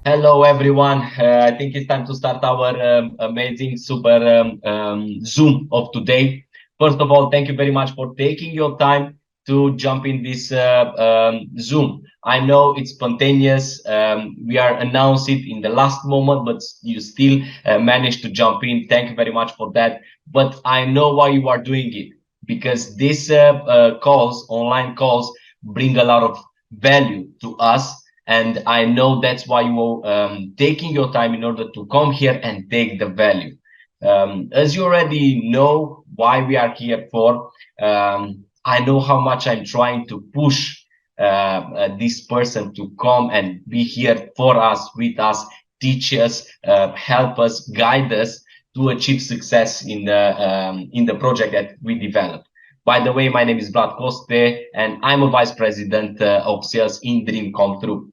Hello, everyone. I think it's time to start our amazing super Zoom of today. First of all, thank you very much for taking your time to jump in this Zoom. I know it's spontaneous. We are announced it in the last moment, but you still managed to jump in. Thank you very much for that. But I know why you are doing it, because these calls, online calls, bring a lot of value to us, and I know that's why you're taking your time in order to come here and take the value. As you already know why we are here for, I know how much I'm trying to push this person to come and be here for us, with us, teach us, help us, guide us to achieve success in the project that we develop. By the way, my name is Vlad Coste, and I'm a vice president of sales in Dream Come True.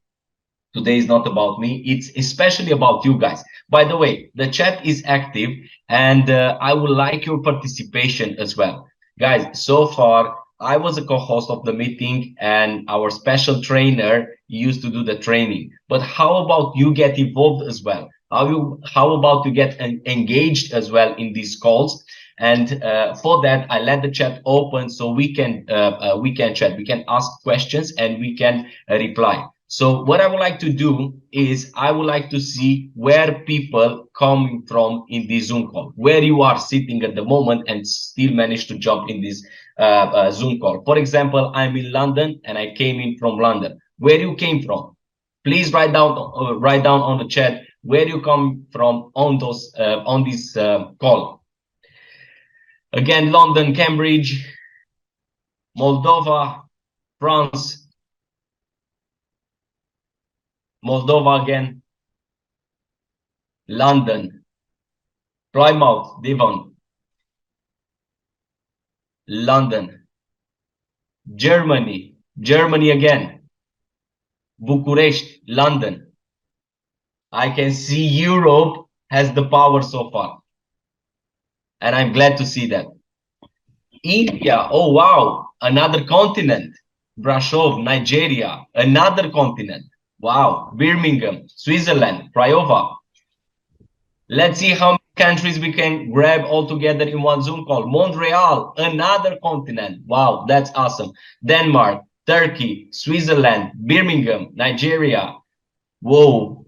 Today is not about me, it's especially about you guys. By the way, the chat is active, and I would like your participation as well. Guys, so far I was a co-host of the meeting, and our special trainer used to do the training. But how about you get involved as well? How about you get engaged as well in these calls? And for that, I let the chat open so we can chat, we can ask questions, and we can reply. So what I would like to do is I would like to see where people coming from in this Zoom call, where you are sitting at the moment and still manage to jump in this Zoom call. For example, I'm in London and I came in from London. Where you came from? Please write down on the chat where you come from on those on this call. Again, London, Cambridge, Moldova, France, Moldova again, London, Plymouth, Devon, London, Germany, Germany again, Bucharest, London. I can see Europe has the power so far, and I'm glad to see that. India, oh wow, another continent. Brasov, Nigeria, another continent. Wow, Birmingham, Switzerland, Craiova. Let's see how many countries we can grab all together in one Zoom call. Montreal, another continent. Wow, that's awesome. Denmark, Turkey, Switzerland, Birmingham, Nigeria. Whoa,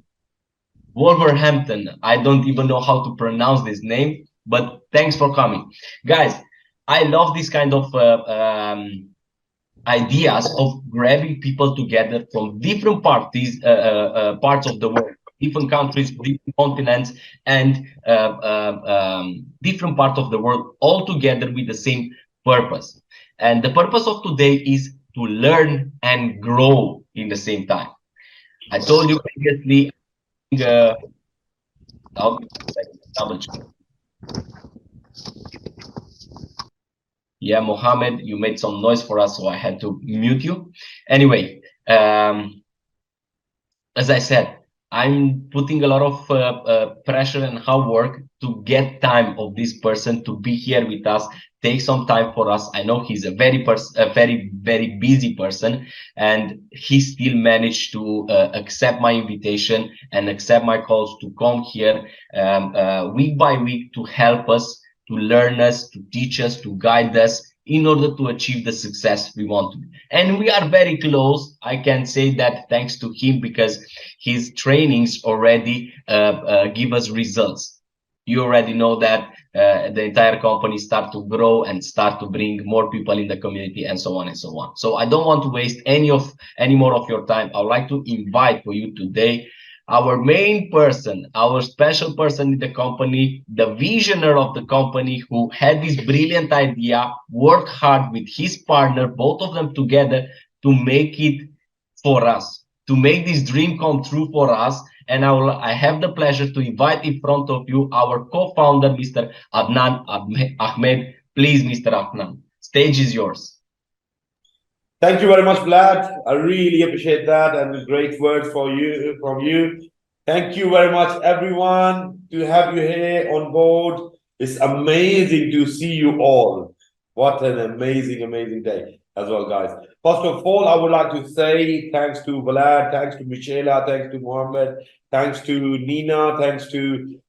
Wolverhampton. I don't even know how to pronounce this name, but thanks for coming. Guys, I love this kind of ideas of grabbing people together from different parts of the world, different countries, different continents, and different parts of the world, all together with the same purpose. And the purpose of today is to learn and grow in the same time. I told you previously, uh, I'll double check. Yeah, Mohammed, you made some noise for us, so I had to mute you. Anyway, as I said, I'm putting a lot of pressure and hard work to get time of this person to be here with us, take some time for us. I know he's a very busy person, and he still managed to accept my invitation and accept my calls to come here week by week to help us, to learn us, to teach us, to guide us in order to achieve the success we want to. And we are very close. I can say that thanks to him, because his trainings already give us results. You already know that the entire company start to grow and start to bring more people in the community, and so on and so on. So I don't want to waste any more of your time. I would like to invite for you today our main person, our special person in the company, the visionary of the company, who had this brilliant idea, worked hard with his partner, both of them together, to make it for us, to make this dream come true for us. And I have the pleasure to invite in front of you our co-founder, Mr. Adnan Ahmed. Please, Mr. Adnan, stage is yours. Thank you very much, Vlad. I really appreciate that, and great words from you. Thank you very much, everyone, to have you here on board. It's amazing to see you all. What an amazing, amazing day as well, guys. First of all, I would like to say thanks to Vlad, thanks to Michela, thanks to Mohammed, thanks to Nina, thanks to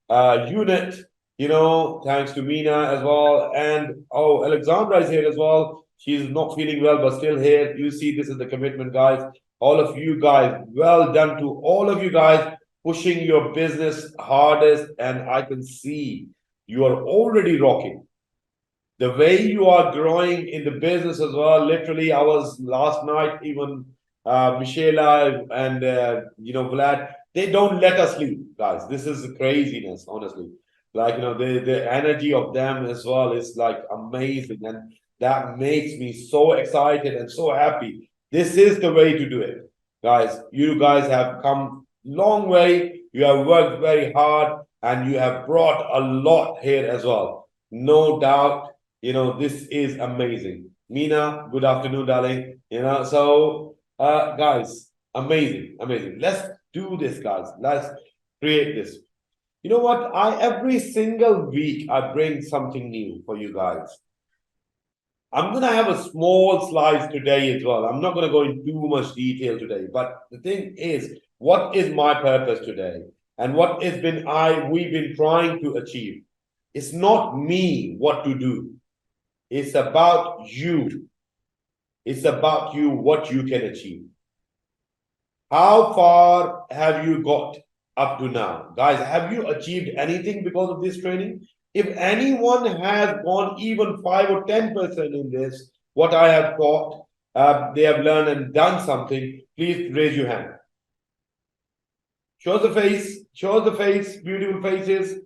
Unit, thanks to Mina as well. And Alexandra is here as well. She's not feeling well, but still here. You see, this is the commitment, guys. All of you guys, well done to all of you guys pushing your business hardest. And I can see you are already rocking. The way you are growing in the business as well. Literally, I was last night, even Michela and Vlad, they don't let us sleep, guys. This is craziness, honestly. Like, the energy of them as well is like amazing, and that makes me so excited and so happy. This is the way to do it, guys. You guys have come long way. You have worked very hard, and you have brought a lot here as well. No doubt, this is amazing. Mina, good afternoon, darling. Guys, amazing, amazing. Let's do this, guys. Let's create this. You know what? Every single week I bring something new for you guys. I'm gonna have a small slice today as well. I'm not gonna go into too much detail today, but the thing is, what is my purpose today? And what has been we've been trying to achieve? It's not me what to do. It's about you. It's about you, what you can achieve. How far have you got up to now? Guys, have you achieved anything because of this training? If anyone has gone even 5 or 10% in this, what I have taught, they have learned and done something, please raise your hand. Show the face, beautiful faces.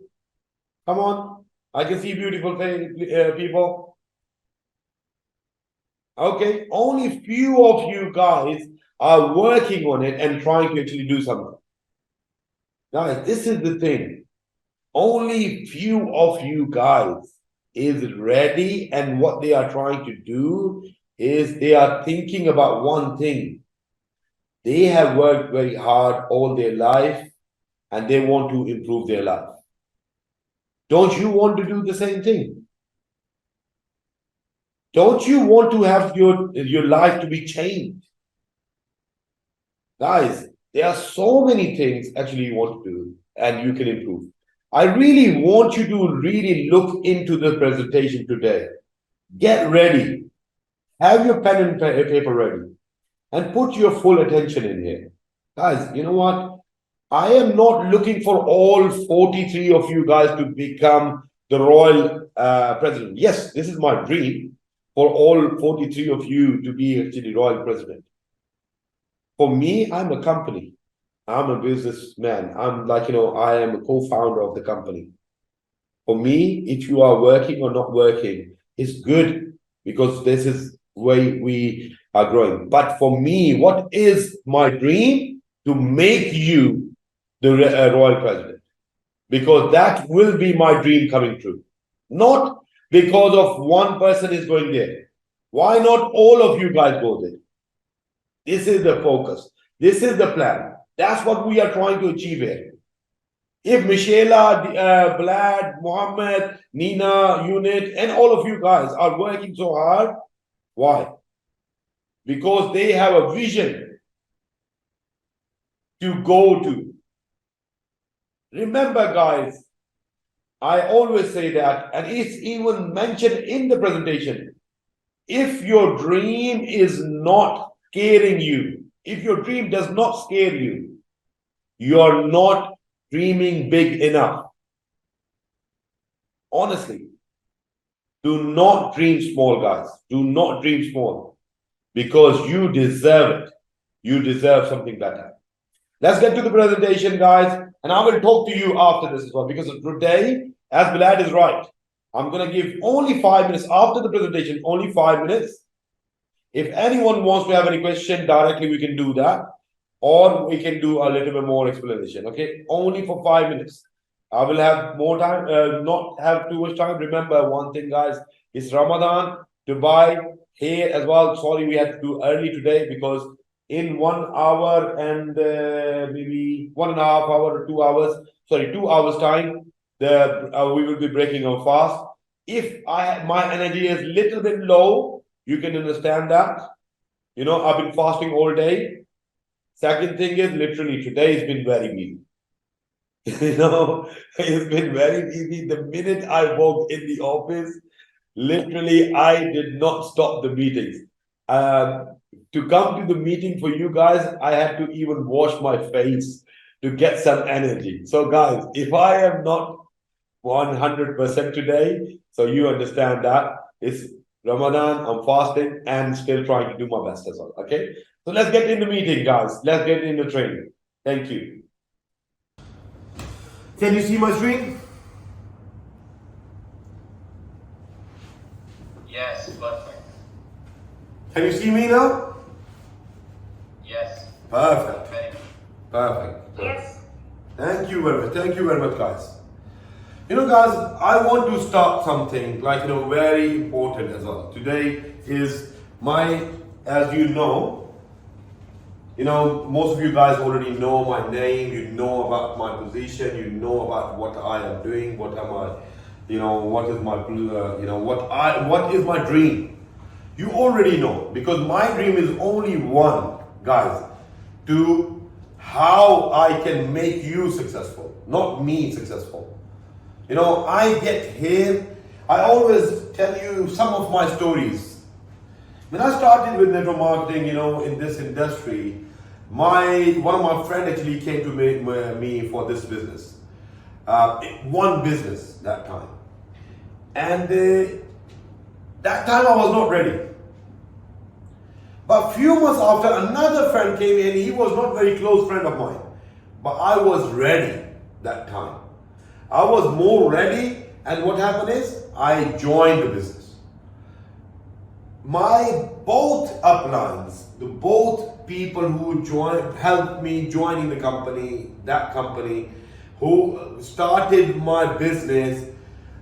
Come on, I can see beautiful people. Okay, only few of you guys are working on it and trying to actually do something. Guys, this is the thing. Only few of you guys is ready, and what they are trying to do is they are thinking about one thing. They have worked very hard all their life and they want to improve their life. Don't you want to do the same thing? Don't you want to have your life to be changed? Guys, there are so many things actually you want to do and you can improve. I really want you to really look into the presentation today. Get ready. Have your pen and paper ready and put your full attention in here. Guys, you know what? I am not looking for all 43 of you guys to become the royal president. Yes, this is my dream for all 43 of you to be actually royal president. For me, I'm a company. I'm a businessman. I'm like, I am a co-founder of the company. For me, if you are working or not working, it's good because this is where we are growing. But for me, what is my dream? To make you the royal president. Because that will be my dream coming true. Not because of one person is going there. Why not all of you guys go there? This is the focus. This is the plan. That's what we are trying to achieve here. If Michela, Vlad, Mohammed, Nina, Unit, and all of you guys are working so hard, why? Because they have a vision to go to. Remember, guys, I always say that, and it's even mentioned in the presentation. If your dream is not scaring you, if your dream does not scare you, you're not dreaming big enough. Honestly, do not dream small, guys. Do not dream small because you deserve it. You deserve something better. Let's get to the presentation, guys, and I will talk to you after this as well because today, as Bilad is right, I'm going to give only 5 minutes after the presentation, only 5 minutes. If anyone wants to have any question directly, we can do that. Or we can do a little bit more explanation, okay? Only for 5 minutes. I will have more time, not have too much time. Remember one thing, guys, it's Ramadan, Dubai, here as well. Sorry, we had to do early today because in 1 hour and maybe 1.5 hours or 2 hours, sorry, 2 hours time, we will be breaking our fast. if my energy is little bit low, you can understand that. You know, I've been fasting all day. Second thing is literally today has been very busy. You know, it's been very busy. The minute I walked in the office, literally I did not stop the meetings. To come to the meeting for you guys, I had to even wash my face to get some energy. So guys, if I am not 100% today, so you understand that it's Ramadan, I'm fasting and still trying to do my best as well. Okay, so let's get in the meeting, guys. Let's get in the training. Thank you. Can you see my screen? Yes, perfect. Can you see me now? Yes. Perfect. Very good. Perfect. Yes. Thank you very much. Thank you very much, guys. You know, guys, I want to start something like, very important as well. Today is as you know, most of you guys already know my name, you know about my position, you know about what I am doing, what am I, what is my, what is my dream. You already know, because my dream is only one, guys, to how I can make you successful, not me successful. I get here, I always tell you some of my stories. When I started with network marketing, in this industry, one of my friends actually came to me for this business. One business that time. And that time I was not ready. But a few months after, another friend came in. He was not a very close friend of mine. But I was ready that time. I was more ready, and what happened is I joined the business. My both uplines, the both people who helped me joining the company, that company, who started my business,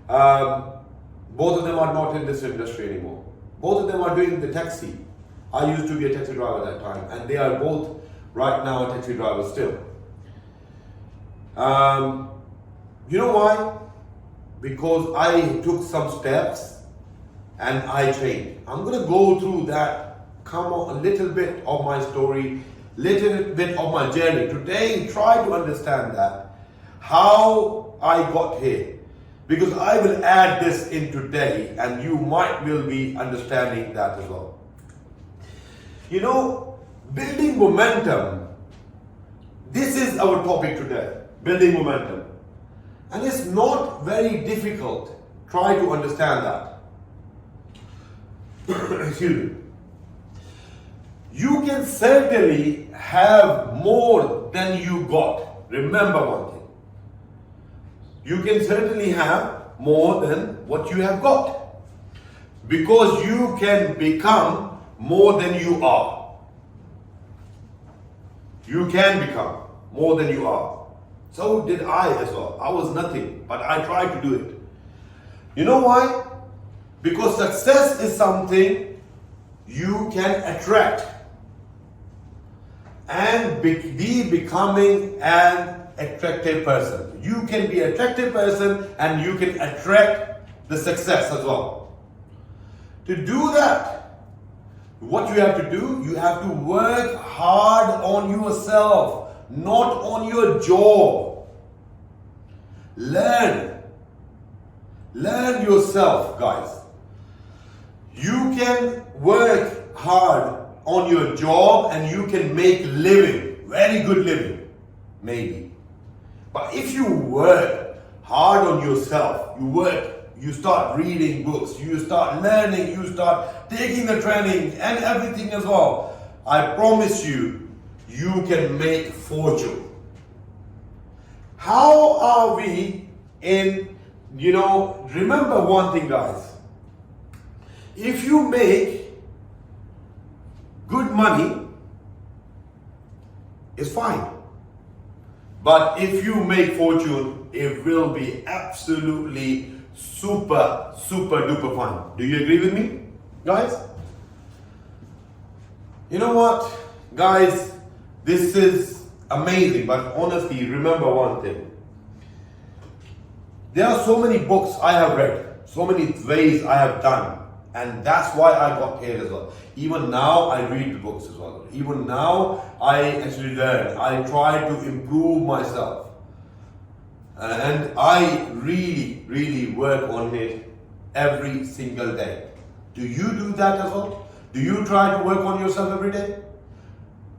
both of them are not in this industry anymore. Both of them are doing the taxi. I used to be a taxi driver at that time, and they are both right now taxi drivers still. You know why? Because I took some steps and I changed. I'm going to go through that, come on, a little bit of my story, little bit of my journey. Today, try to understand that, how I got here. Because I will add this in today and you will be understanding that as well. Building momentum, this is our topic today, building momentum. And it's not very difficult. Try to understand that. Excuse me. You can certainly have more than you got. Remember one thing. You can certainly have more than what you have got. Because you can become more than you are. You can become more than you are. So did I as well. I was nothing, but I tried to do it. You know why? Because success is something you can attract and be becoming an attractive person. You can be an attractive person and you can attract the success as well. To do that, what you have to do, you have to work hard on yourself, not on your job. Learn yourself, guys. You can work hard on your job and you can make living, very good living, maybe. But if you work hard on yourself, you start reading books, you start learning, you start taking the training and everything as well, I promise you, you can make fortune. How are we remember one thing, guys. If you make good money, it's fine. But if you make fortune, it will be absolutely super duper fine. Do you agree with me, guys? You know what, guys, this is amazing, but honestly, remember one thing. There are so many books I have read. so many ways I have done, and that's why I got here as well. Even now, I read the books as well. Even now, I actually learn. I try to improve myself, and I really, really work on it every single day. Do you do that as well? Do you try to work on yourself every day?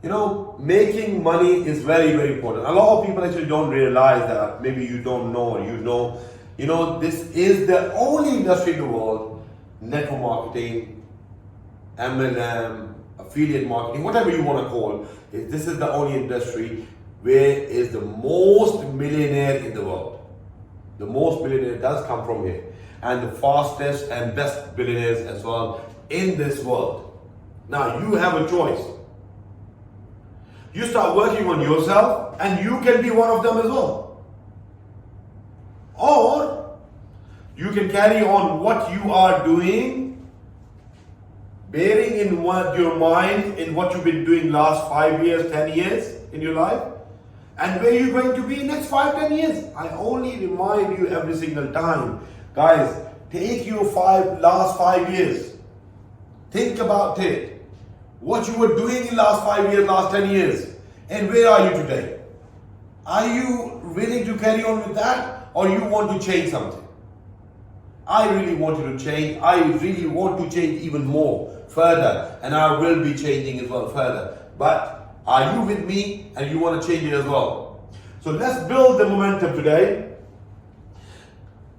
You know, making money is very, very important. A lot of people actually don't realize that. Maybe you don't know, or you know, this is the only industry in the world, network marketing, MLM, affiliate marketing, whatever you want to call it. This is the only industry where is the most millionaire in the world. The most billionaire does come from here, and the fastest and best billionaires as well in this world. Now you have a choice. You start working on yourself and you can be one of them as well. Or you can carry on what you are doing, bearing in what your mind in what you've been doing last 5 years, 10 years in your life, and where you're going to be next 5, 10 years. I only remind you every single time, guys, take your last 5 years. Think about it. What you were doing in last 5 years, last 10 years, and where are you today? Are you willing to carry on with that, or you want to change something? I really want you to change. I really want to change even more, further, and I will be changing as well further. But are you with me and you want to change it as well? So let's build the momentum today.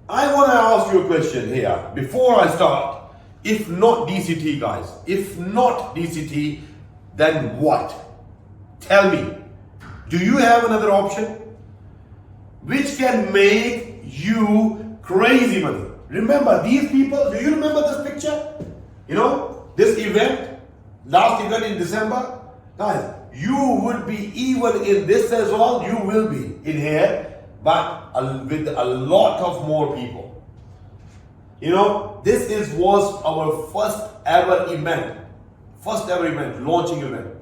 I want to ask you a question here before I start. If not DCT, guys, if not DCT, then what? Tell me, do you have another option which can make you crazy money? Remember these people, do you remember this picture? You know, this event, last event in December? Guys, you would be even in this as well, you will be in here, but with a lot of more people. You know, this was our first ever event, launching event.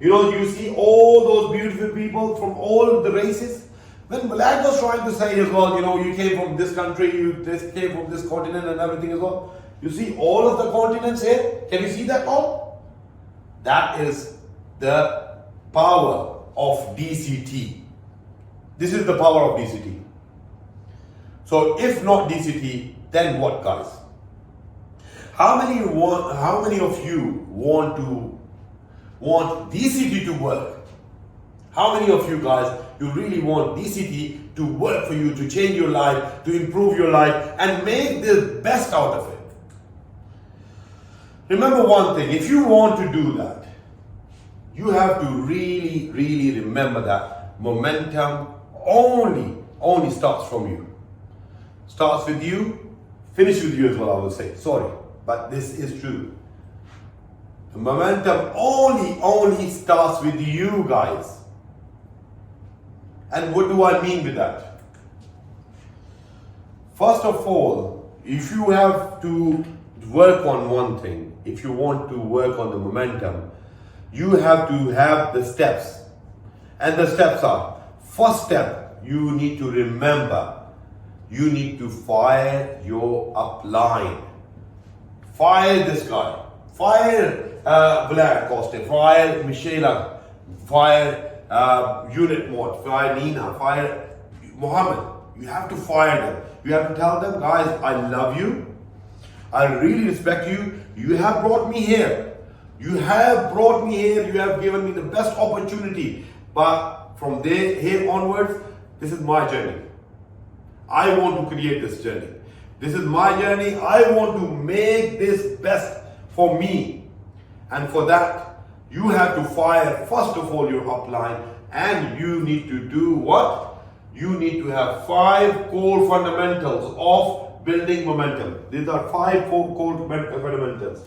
You know, you see all those beautiful people from all the races. When Vlad was trying to say as well, you know, you came from this country, you came from this continent and everything as well. You see all of the continents here. Can you see that all? That is the power of DCT. This is the power of DCT. So if not DCT, then what, guys? How many of you want DCT to work? How many of you guys, you really want DCT to work for you, to change your life, to improve your life, and make the best out of it? Remember one thing, if you want to do that, you have to really, really remember that momentum only starts from you. Starts with you, finish with you as well, I will say. Sorry, but this is true. The momentum only starts with you, guys. And what do I mean with that? First of all, if you have to work on one thing, if you want to work on the momentum, you have to have the steps. And the steps are, first step, you need to remember, you need to fire your upline. Fire this guy. Fire Vlad Costa. Fire Michela. Fire Unit Mod. Fire Nina. Fire Mohammed. You have to fire them. You have to tell them, guys, I love you. I really respect you. You have brought me here. You have brought me here. You have given me the best opportunity. But from here onwards, this is my journey. I want to create this journey. This is my journey. I want to make this best for me. And for that, you have to fire, first of all, your upline. And you need to do what? You need to have 5 core fundamentals of building momentum. These are 5 core fundamentals.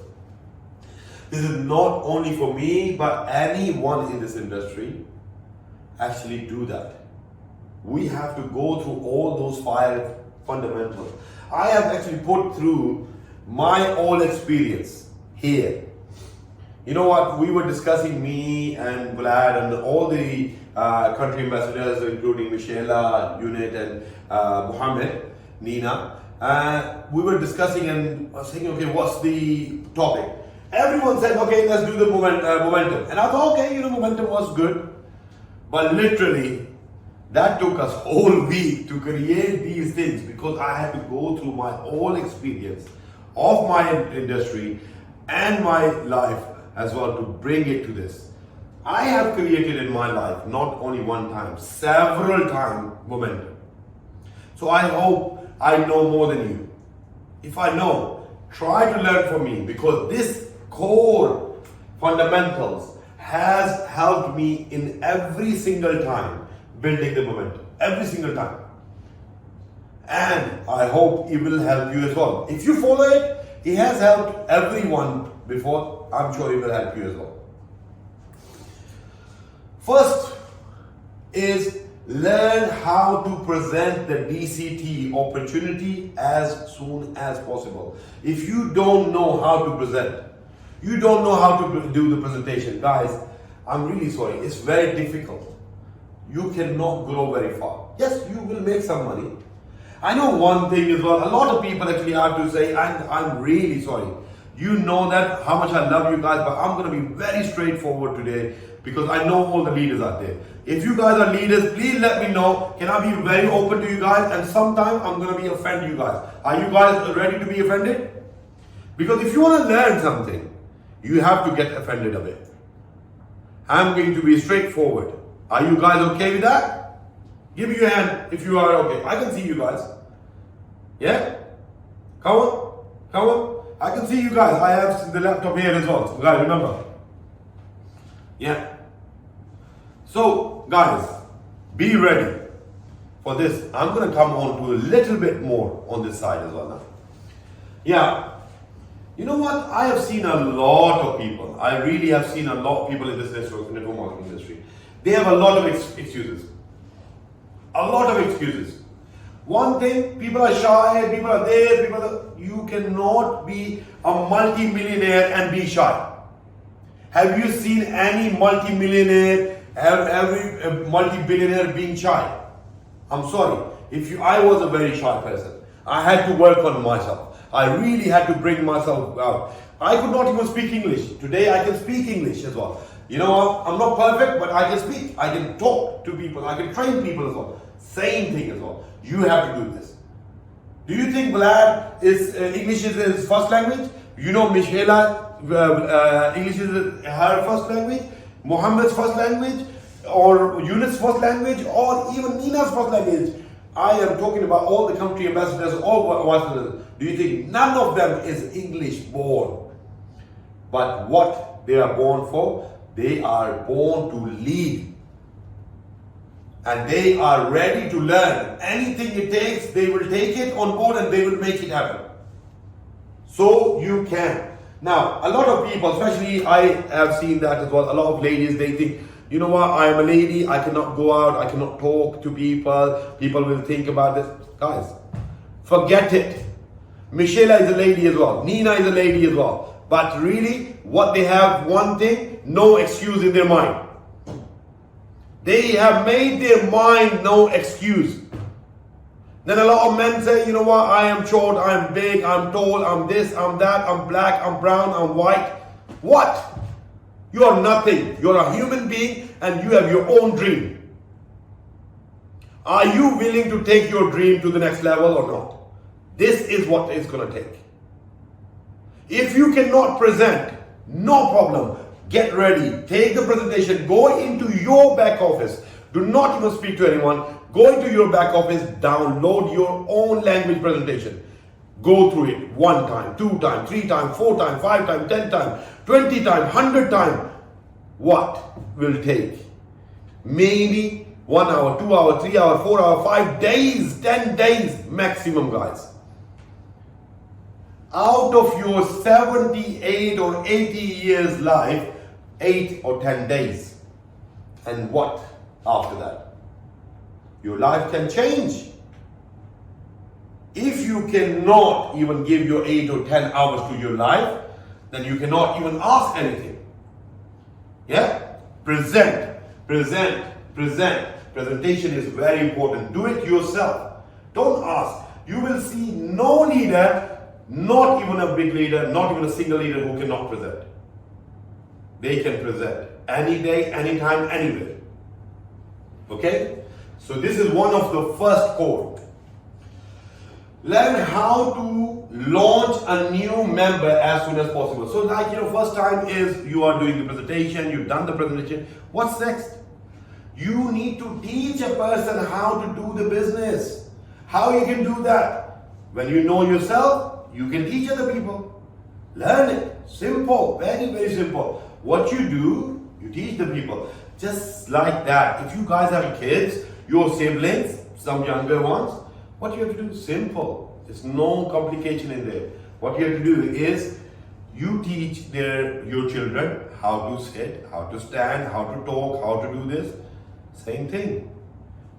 This is not only for me, but anyone in this industry actually do that. We have to go through all those 5 fundamentals. I have actually put through my own experience here. You know what? We were discussing, me and Vlad and all the country ambassadors, including Michela, Unit, and Mohammed, Nina. We were discussing and I was thinking, okay, what's the topic? Everyone said, okay, let's do the momentum. And I thought, okay, momentum was good. But literally, that took us whole week to create these things because I had to go through my whole experience of my industry and my life as well to bring it to this. I have created in my life, not only one time, several times momentum. So I hope I know more than you. If I know, try to learn from me because this core fundamentals has helped me in every single time building the momentum. Every single time. And I hope it will help you as well. If you follow it, it has helped everyone before. I'm sure it will help you as well. First is learn how to present the DCT opportunity as soon as possible. If you don't know how to present, you don't know how to do the presentation, guys, I'm really sorry, it's very difficult. You cannot grow very far. Yes, you will make some money. I know one thing as well, a lot of people actually have to say, I'm really sorry. You know that how much I love you guys, but I'm going to be very straightforward today because I know all the leaders out there. If you guys are leaders, please let me know. Can I be very open to you guys? And sometime I'm going to be offend you guys. Are you guys ready to be offended? Because if you want to learn something, you have to get offended a bit. I'm going to be straightforward. Are you guys okay with that? Give me your hand if you are okay. I can see you guys. Yeah? Come on. Come on. I can see you guys. I have the laptop here as well. So guys, remember. Yeah. So, guys, be ready for this. I'm going to come on to a little bit more on this side as well now. Yeah. You know what? I have seen a lot of people. I really have seen a lot of people in this network marketing industry. They have a lot of excuses. A lot of excuses. One thing, people are shy, people are there, you cannot be a multi-millionaire and be shy. Have you seen any multi-millionaire, every multi-billionaire being shy? I'm sorry. I was a very shy person. I had to work on myself. I really had to bring myself out. I could not even speak English. Today I can speak English as well. You know, I'm not perfect, but I can speak. I can talk to people. I can train people as well. Same thing as well. You have to do this. Do you think Vlad is English is his first language? You know, Michela, English is her first language, Mohammed's first language, or Yunus' first language, or even Nina's first language. I am talking about all the country ambassadors, all ambassadors. Do you think none of them is English born? But what they are born for? They are born to lead. And they are ready to learn. Anything it takes, they will take it on board and they will make it happen. So you can. Now, a lot of people, especially I have seen that as well, a lot of ladies, they think, you know what, I am a lady, I cannot go out, I cannot talk to people, people will think about this. Guys, forget it. Michelle is a lady as well, Nina is a lady as well. But really, what they have, one thing, no excuse in their mind. They have made their mind no excuse. Then a lot of men say, you know what, I am short, I am big, I'm tall, I'm this, I'm that, I'm black, I'm brown, I'm white. What? You are nothing. You're a human being and you have your own dream. Are you willing to take your dream to the next level or not? This is what it's going to take. If you cannot present, no problem. Get ready. Take the presentation. Go into your back office. Do not even speak to anyone. Go into your back office. Download your own language presentation. Go through it 1 time, 2 times, 3 times, 4 times, 5 times, 10 times, 20 times, 100 times. What will take? Maybe 1 hour, 2 hours, 3 hours, 4 hours, 5 days, 10 days maximum, guys. Out of your 78 or 80 years life, 8 or 10 days. And what after that? Your life can change. If you cannot even give your 8 or 10 hours to your life, then you cannot even ask anything. Yeah? Present. Presentation is very important. Do it yourself. Don't ask. You will see no leader, not even a big leader, not even a single leader who cannot present. They can present any day, anytime, anywhere. Okay? So this is one of the first core. Learn how to launch a new member as soon as possible. So like, first time is you are doing the presentation, you've done the presentation. What's next? You need to teach a person how to do the business. How you can do that? When you know yourself, you can teach other people. Learn it. Simple. Very, very simple. What you do, you teach the people. Just like that. If you guys have kids, your siblings, some younger ones, what you have to do is simple. There's no complication in there. What you have to do is you teach your children how to sit, how to stand, how to talk, how to do this. Same thing.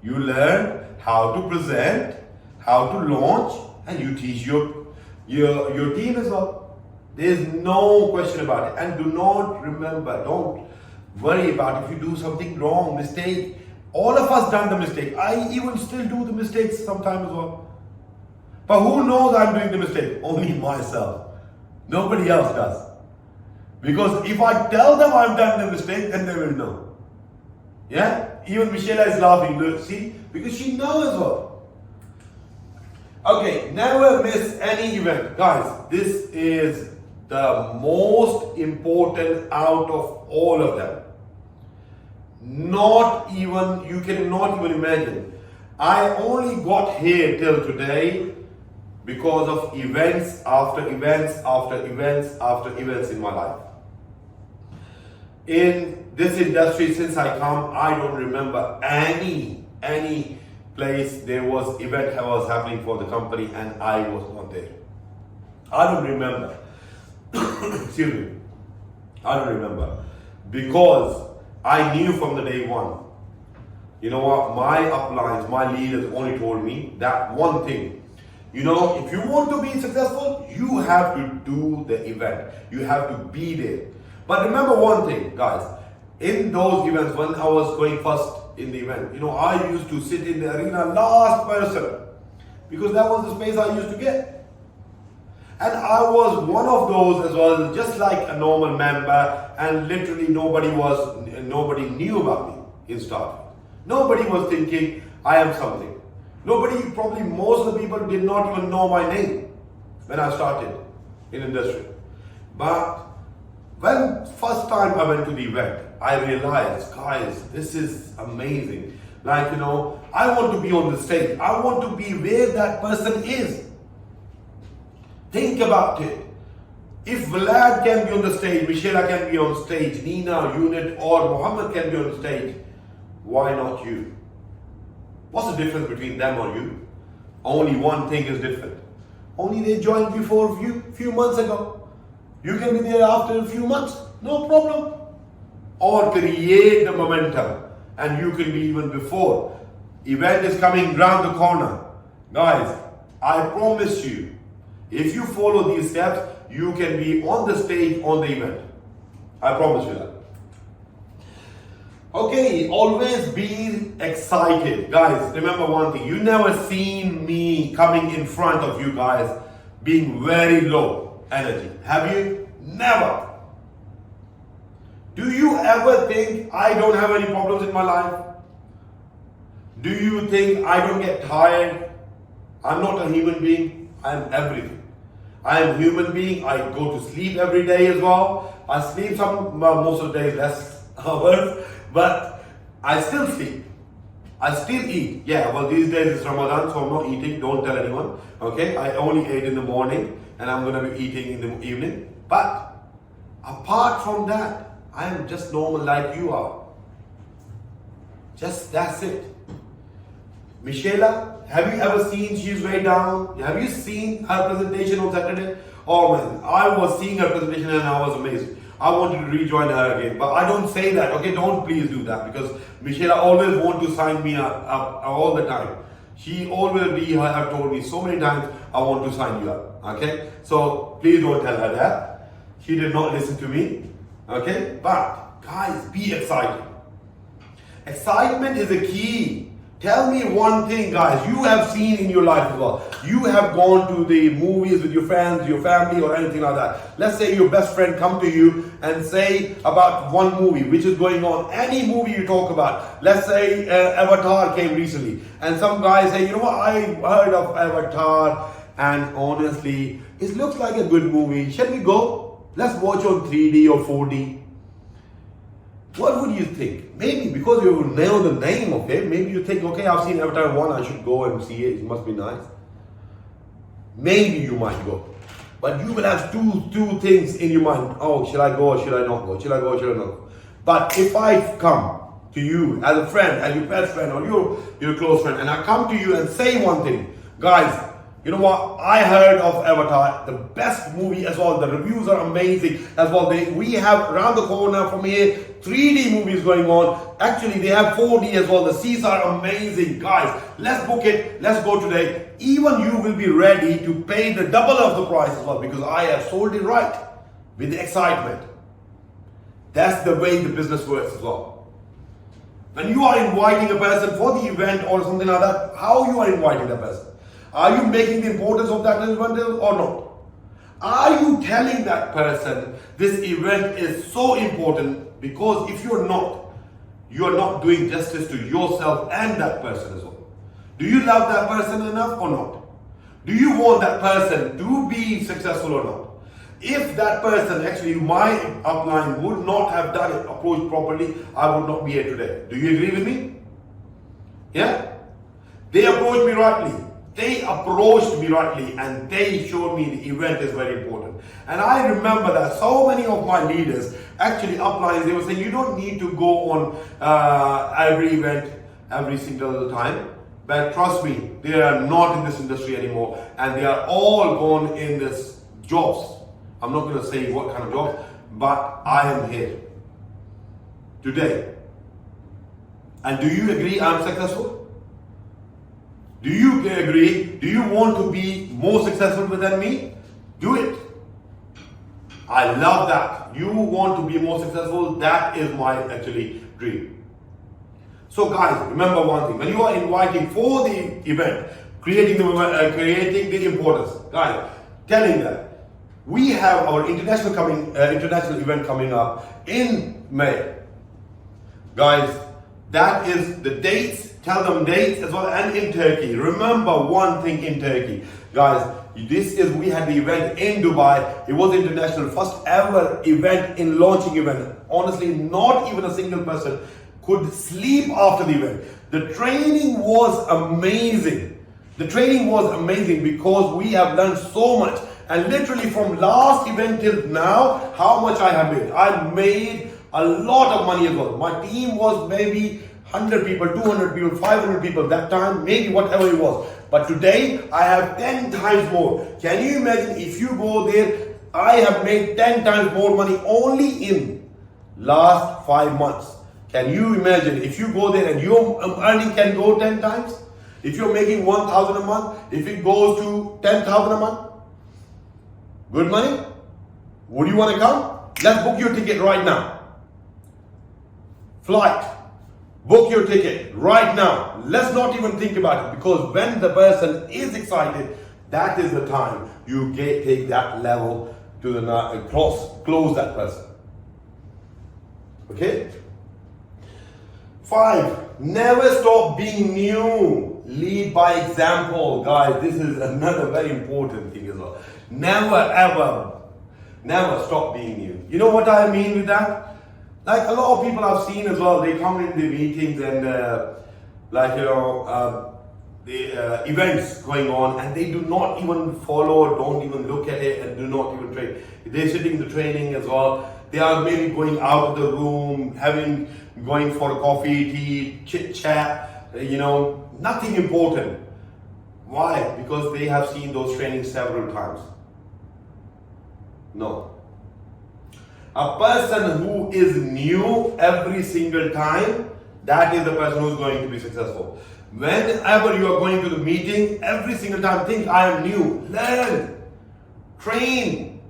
You learn how to present, how to launch, and you teach your team as well. There's no question about it. And do not remember, don't worry about if you do something wrong, mistake. All of us done the mistake. I even still do the mistakes sometimes as well. But who knows I'm doing the mistake? Only myself. Nobody else does. Because if I tell them I've done the mistake, then they will know. Yeah? Even Michelle is laughing. Look, see? Because she knows as well. Okay, never miss any event. Guys, this is the most important out of all of them. You cannot even imagine. I only got here till today because of events after events after events after events in my life. In this industry, since I come, I don't remember any place there was event that was happening for the company and I was not there. I don't remember. Excuse me. I don't remember. Because I knew from the day one. You know what? My uplines, my leaders only told me that one thing. If you want to be successful, you have to do the event. You have to be there. But remember one thing, guys. In those events, when I was going first in the event, I used to sit in the arena last person. Because that was the space I used to get. And I was one of those as well, just like a normal member, and literally nobody knew about me in starting. Nobody was thinking I am something. Probably most of the people did not even know my name when I started in industry. But when first time I went to the event, I realized, guys, this is amazing. I want to be on the stage. I want to be where that person is. Think about it. If Vlad can be on the stage, Michelle can be on stage, Nina, Unit, or Mohammed can be on stage, why not you? What's the difference between them or you? Only one thing is different. Only they joined before few months ago. You can be there after a few months, no problem. Or create the momentum, and you can be even before. Event is coming round the corner. Guys, I promise you, if you follow these steps, you can be on the stage on the event. I promise you that. Okay, always be excited. Guys, remember one thing. You never seen me coming in front of you guys being very low energy. Have you? Never. Do you ever think I don't have any problems in my life? Do you think I don't get tired? I'm not a human being. I am everything. I am a human being. I go to sleep every day as well. I sleep most of the days less hours, but I still sleep. I still eat. Yeah, well, these days it's Ramadan, so I'm not eating. Don't tell anyone. Okay, I only ate in the morning, and I'm gonna be eating in the evening. But apart from that, I am just normal like you are. That's it. Michelle, have you ever seen she's way down? Have you seen her presentation on Saturday? Oh man, I was seeing her presentation and I was amazed. I wanted to rejoin her again, but I don't say that, okay? Don't please do that, because Michelle always want to sign me up all the time. She always have told me so many times, I want to sign you up, okay? So please don't tell her that. She did not listen to me, okay? But guys, be excited. Excitement is a key Tell me one thing, guys, you have seen in your life as well. You have gone to the movies with your friends, your family, or anything like that. Let's say your best friend come to you and say about one movie which is going on, any movie you talk about. Let's say Avatar came recently, and some guy say, you know what, I heard of Avatar, and honestly, it looks like a good movie. Shall we go? Let's watch on 3D or 4D. What would you think? Maybe because you know the name of it, maybe you think, okay, I've seen Avatar 1, I should go and see it, it must be nice. Maybe you might go. But you will have two things in your mind. Oh, should I go or should I not go? Should I go or should I not go? But if I come to you as a friend, as your best friend or your close friend, and I come to you and say one thing, guys, you know what? I heard of Avatar, the best movie as well. The reviews are amazing as well. We have around the corner from here 3D movies going on. Actually, they have 4D as well. The seats are amazing, guys. Let's book it. Let's go today. Even you will be ready to pay the double of the price as well because I have sold it right with excitement. That's the way the business works as well. When you are inviting a person for the event or something like that, how you are inviting the person? Are you making the importance of that event or not? Are you telling that person this event is so important? Because if you're not, you are not doing justice to yourself and that person as well. Do you love that person enough or not? Do you want that person to be successful or not? If that person, actually my upline would not have done it, approached properly, I would not be here today. Do you agree with me? Yeah? They approached me rightly. They approached me rightly and they showed me the event is very important. And I remember that so many of my leaders, actually uplines, they were saying you don't need to go on every event every single time. But trust me, they are not in this industry anymore and they are all gone in this jobs. I'm not going to say what kind of jobs, but I am here today. And do you agree I'm successful? Do you agree? Do you want to be more successful than me? Do it. I love that. You want to be more successful. That is my actually dream. So guys, remember one thing. When you are inviting for the event, creating the importance, guys, telling them, we have our international event coming up in May. Guys, that is the dates. Tell them dates as well, and in Turkey. Remember one thing in Turkey, guys. We had the event in Dubai. It was international, first ever event in launching event. Honestly, not even a single person could sleep after the event. The training was amazing. The training was amazing because we have learned so much. And literally from last event till now, how much I have made. I made a lot of money as well. My team was maybe 100 people, 200 people, 500 people that time, maybe whatever it was. But today, I have 10 times more. Can you imagine if you go there, I have made 10 times more money only in last 5 months. Can you imagine if you go there and your earning can go 10 times? If you're making 1,000 a month, if it goes to 10,000 a month, good money? Would you want to come? Let's book your ticket right now. Flight. Book your ticket right now. Let's not even think about it because when the person is excited, that is the time you take that level to the close that person. Okay? 5. Never stop being new. Lead by example. Guys, this is another very important thing as well. Never stop being new. You know what I mean with that? Like a lot of people I've seen as well, they come in the meetings and the events going on and they do not even follow, don't even look at it and do not even train. They're sitting in the training as well. They are maybe going out of the room, going for a coffee, tea, chit chat, nothing important. Why? Because they have seen those trainings several times. No. A person who is new every single time, that is the person who is going to be successful. Whenever you are going to the meeting, every single time think I am new. Learn, train.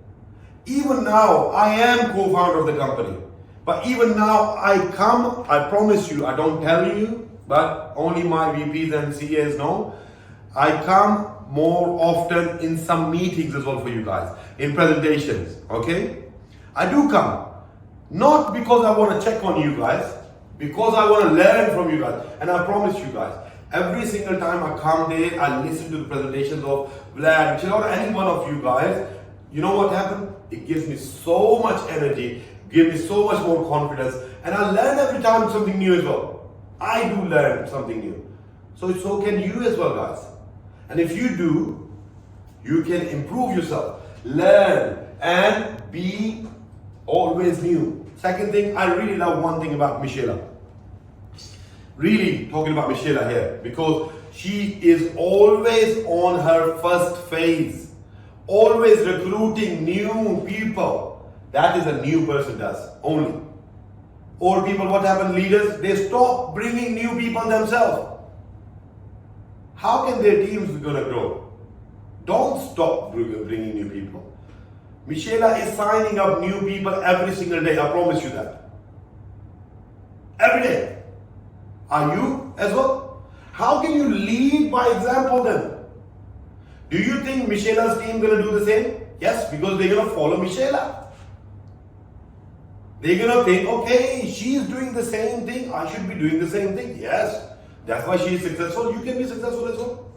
Even now, I am co-founder of the company. But even now, I come, I promise you, I don't tell you, but only my VPs and CAs know. I come more often in some meetings as well for you guys, in presentations, okay? I do come, not because I want to check on you guys, because I want to learn from you guys. And I promise you guys, every single time I come there, I listen to the presentations of Vlad, or any one of you guys. You know what happened? It gives me so much energy, gives me so much more confidence, and I learn every time something new as well. I do learn something new. So can you as well, guys. And if you do, you can improve yourself, learn, and be always new. Second thing, I really love one thing about Michelle. Really talking about Michelle here, because she is always on her first phase, always recruiting new people. That is a new person does only. Old people, what happen, leaders, they stop bringing new people themselves. How can their teams gonna grow? Don't stop bringing new people. Michelle is signing up new people every single day, I promise you that. Every day. Are you as well? How can you lead by example then? Do you think Michelle's team gonna do the same? Yes, because they're gonna follow Michelle. They're gonna think, okay, she's doing the same thing, I should be doing the same thing. Yes, that's why she is successful. You can be successful as well.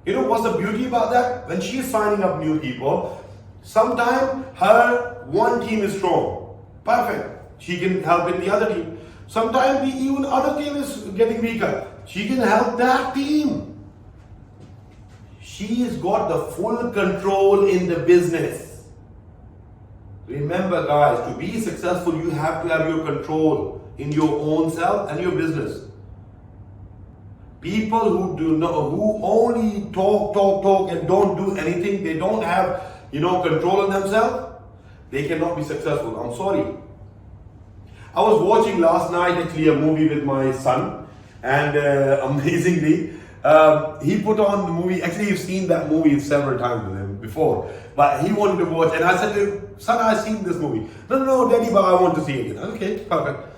You know what's the beauty about that? When she's signing up new people, sometimes her one team is strong. Perfect. She can help in the other team. Sometimes the even other team is getting weaker. She can help that team. She's got the full control in the business. Remember guys, to be successful, you have to have your control in your own self and your business. People who only talk and don't do anything, they don't have, control on themselves, they cannot be successful. I'm sorry. I was watching last night actually a movie with my son, and amazingly, he put on the movie. Actually, you've seen that movie several times with him before, but he wanted to watch, and I said to him, son, I've seen this movie. No, daddy, but I want to see it again. Okay, perfect.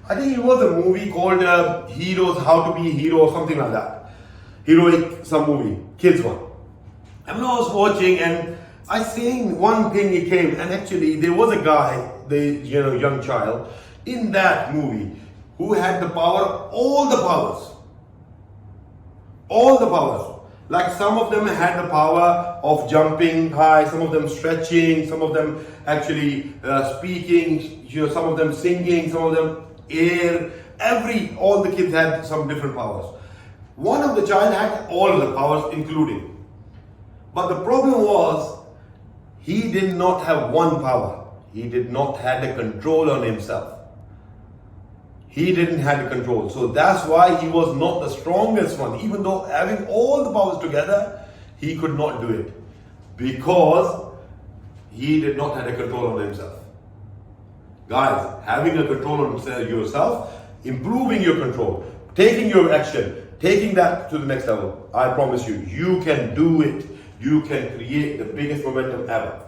I think it was a movie called Heroes, How to Be a Hero, or something like that. Heroic, some movie, kids one. And when I was watching, and I seen one thing, it came, and actually there was a guy, young child, in that movie who had the power, all the powers. All the powers. Like some of them had the power of jumping high, some of them stretching, some of them actually speaking, some of them singing, some of them air. All the kids had some different powers. One of the child had all the powers including. But the problem was, he did not have one power. He did not have the control on himself. He didn't have the control. So that's why he was not the strongest one. Even though having all the powers together, he could not do it. Because he did not have the control on himself. Guys, having a control on yourself, improving your control, taking your action, taking that to the next level, I promise you, you can do it. You can create the biggest momentum ever.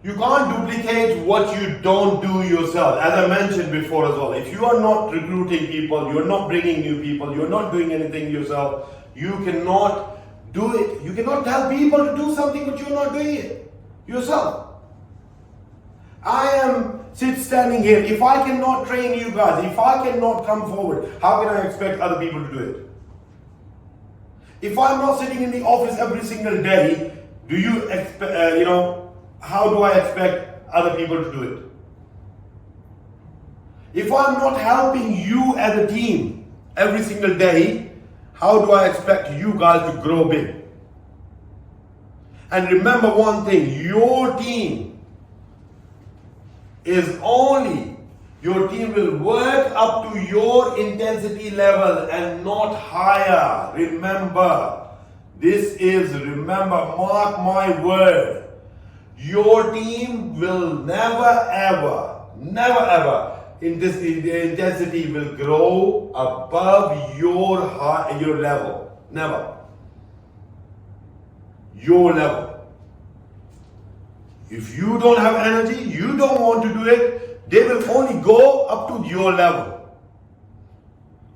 You can't duplicate what you don't do yourself. As I mentioned before as well, if you are not recruiting people, you're not bringing new people, you're not doing anything yourself, you cannot do it. You cannot tell people to do something but you're not doing it yourself. I am standing here. If I cannot train you guys, if I cannot come forward, how can I expect other people to do it? If I'm not sitting in the office every single day, do you expect, how do I expect other people to do it? If I'm not helping you as a team every single day, how do I expect you guys to grow big? And remember one thing, your team your team will work up to your intensity level and not higher. Remember, mark my word. Your team will never ever, the intensity will grow above your level. Never. Your level. If you don't have energy, you don't want to do it, they will only go up to your level.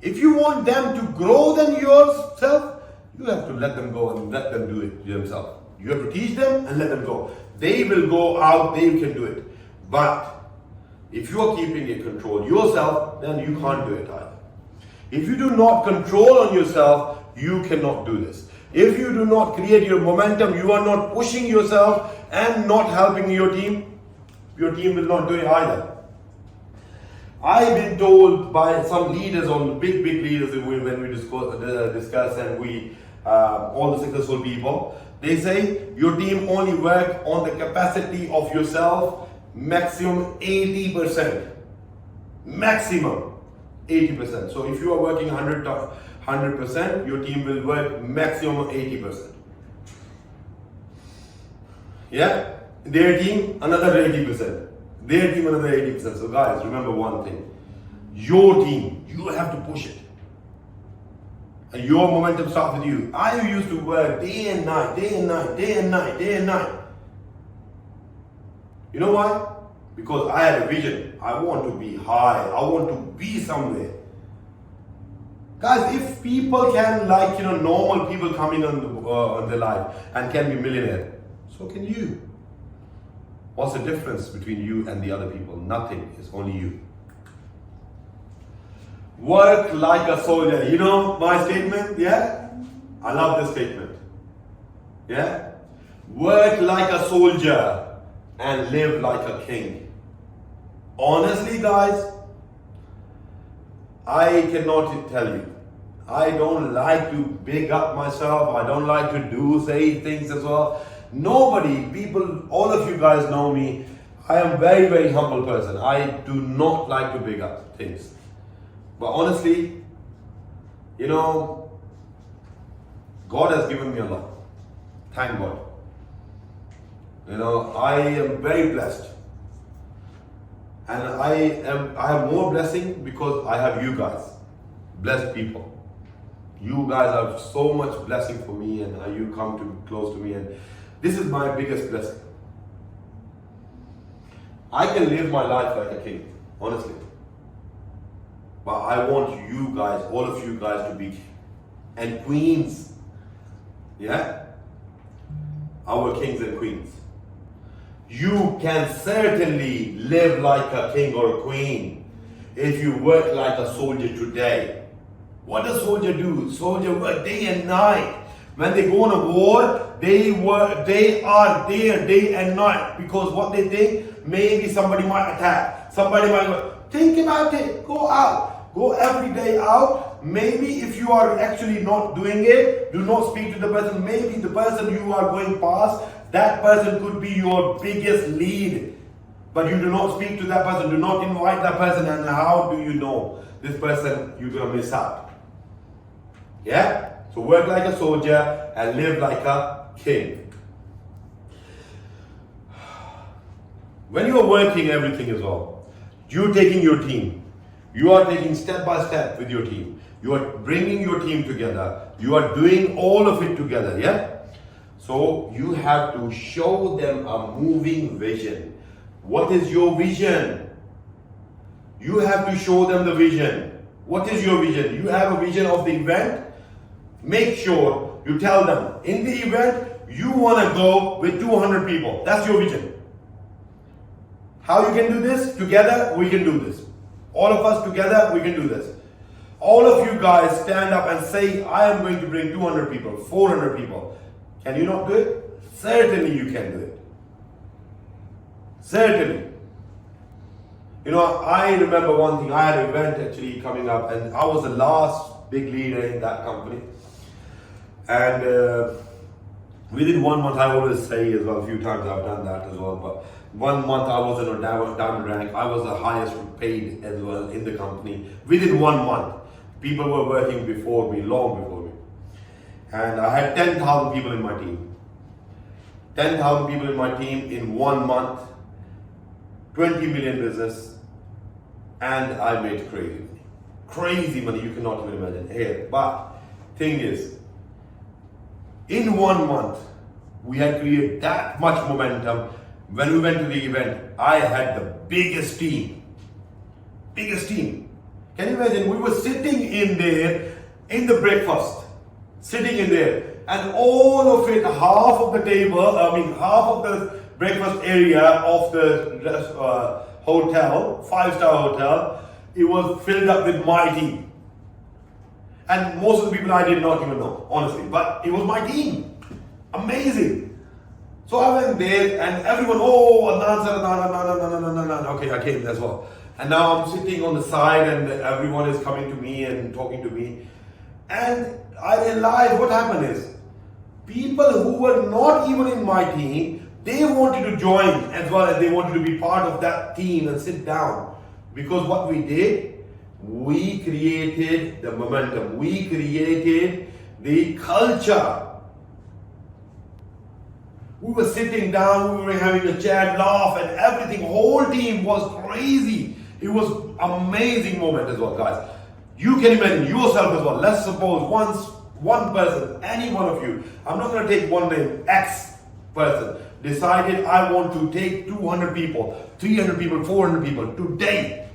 If you want them to grow than yourself, you have to let them go and let them do it themselves. You have to teach them and let them go. They will go out, they can do it. But if you are keeping it control yourself, then you can't do it either. If you do not control on yourself, you cannot do this. If you do not create your momentum, you are not pushing yourself and not helping your team will not do it either. I've been told by some leaders, on big leaders, when we discuss and we all the successful people, they say your team only work on the capacity of yourself maximum 80%. Maximum 80%. So if you are working 100%, your team will work maximum 80%. Yeah? Their team, another 80%. Their team, another 80%. So guys, remember one thing. Your team, you have to push it. And your momentum starts with you. I used to work day and night, day and night, day and night, day and night. You know why? Because I had a vision. I want to be high. I want to be somewhere. Guys, if people can, like, normal people coming on their life and can be millionaire, so can you. What's the difference between you and the other people? Nothing. It's only you. Work like a soldier. You know my statement? Yeah? I love this statement. Yeah? Work like a soldier and live like a king. Honestly, guys, I cannot tell you. I don't like to big up myself. I don't like to say things as well. Nobody, people, all of you guys know me. I am a very, very humble person. I do not like to big up things. But honestly, God has given me a lot. Thank God. I am very blessed. And I have more blessing because I have you guys. Blessed people. You guys are so much blessing for me, and you come close to me, and this is my biggest blessing. I can live my life like a king, honestly. But I want you guys, all of you guys, to be and queens. Yeah? Our kings and queens. You can certainly live like a king or a queen if you work like a soldier today. What does soldier do? Soldier work day and night. When they go on a war, they are there day and night, because what they think, maybe somebody might attack. Somebody might go. Think about it. Go out. Go every day out. Maybe if you are actually not doing it, do not speak to the person. Maybe the person you are going past, that person could be your biggest lead. But you do not speak to that person. Do not invite that person. And how do you know this person you're going to miss out? Yeah? So work like a soldier and live like a king. When you are working everything as well, you're taking your team. You are taking step by step with your team. You are bringing your team together. You are doing all of it together. Yeah? So you have to show them a moving vision. What is your vision? You have to show them the vision. What is your vision? You have a vision of the event. Make sure you tell them in the event you want to go with 200 people. That's your vision. How you can do this? Together we can do this. All of us together we can do this. All of you guys stand up and say, I am going to bring 200 people, 400 people. Can you not do it? Certainly you can do it. Certainly. I remember one thing. I had an event actually coming up, and I was the last big leader in that company. And within 1 month, I always say as well, a few times I've done that as well, but 1 month I was in a diamond rank. I was the highest paid as well in the company. Within 1 month, people were working before me, long before me. And I had 10,000 people in my team. 10,000 people in my team in 1 month, 20 million business, and I made crazy money. Crazy money, you cannot even imagine. Here, but thing is, in 1 month, we had created that much momentum. When we went to the event, I had the biggest team. Biggest team. Can you imagine? We were sitting in there in the breakfast, sitting in there, and all of it, half of the table, half of the breakfast area of the hotel, 5-star hotel, it was filled up with my team. And most of the people I did not even know, honestly, but it was my team. Amazing. So I went there and everyone, Adnan sir, Adnan. Okay, I came as well. And now I'm sitting on the side and everyone is coming to me and talking to me. And I realized what happened is, people who were not even in my team, they wanted to join as well, as they wanted to be part of that team and sit down. Because what we did, we created the momentum. We created the culture. We were sitting down, we were having a chat, laugh, and everything. Whole team was crazy. It was amazing moment as well, guys. You can imagine yourself as well. Let's suppose one person, any one of you, I'm not going to take one name, X person, decided I want to take 200 people, 300 people, 400 people today.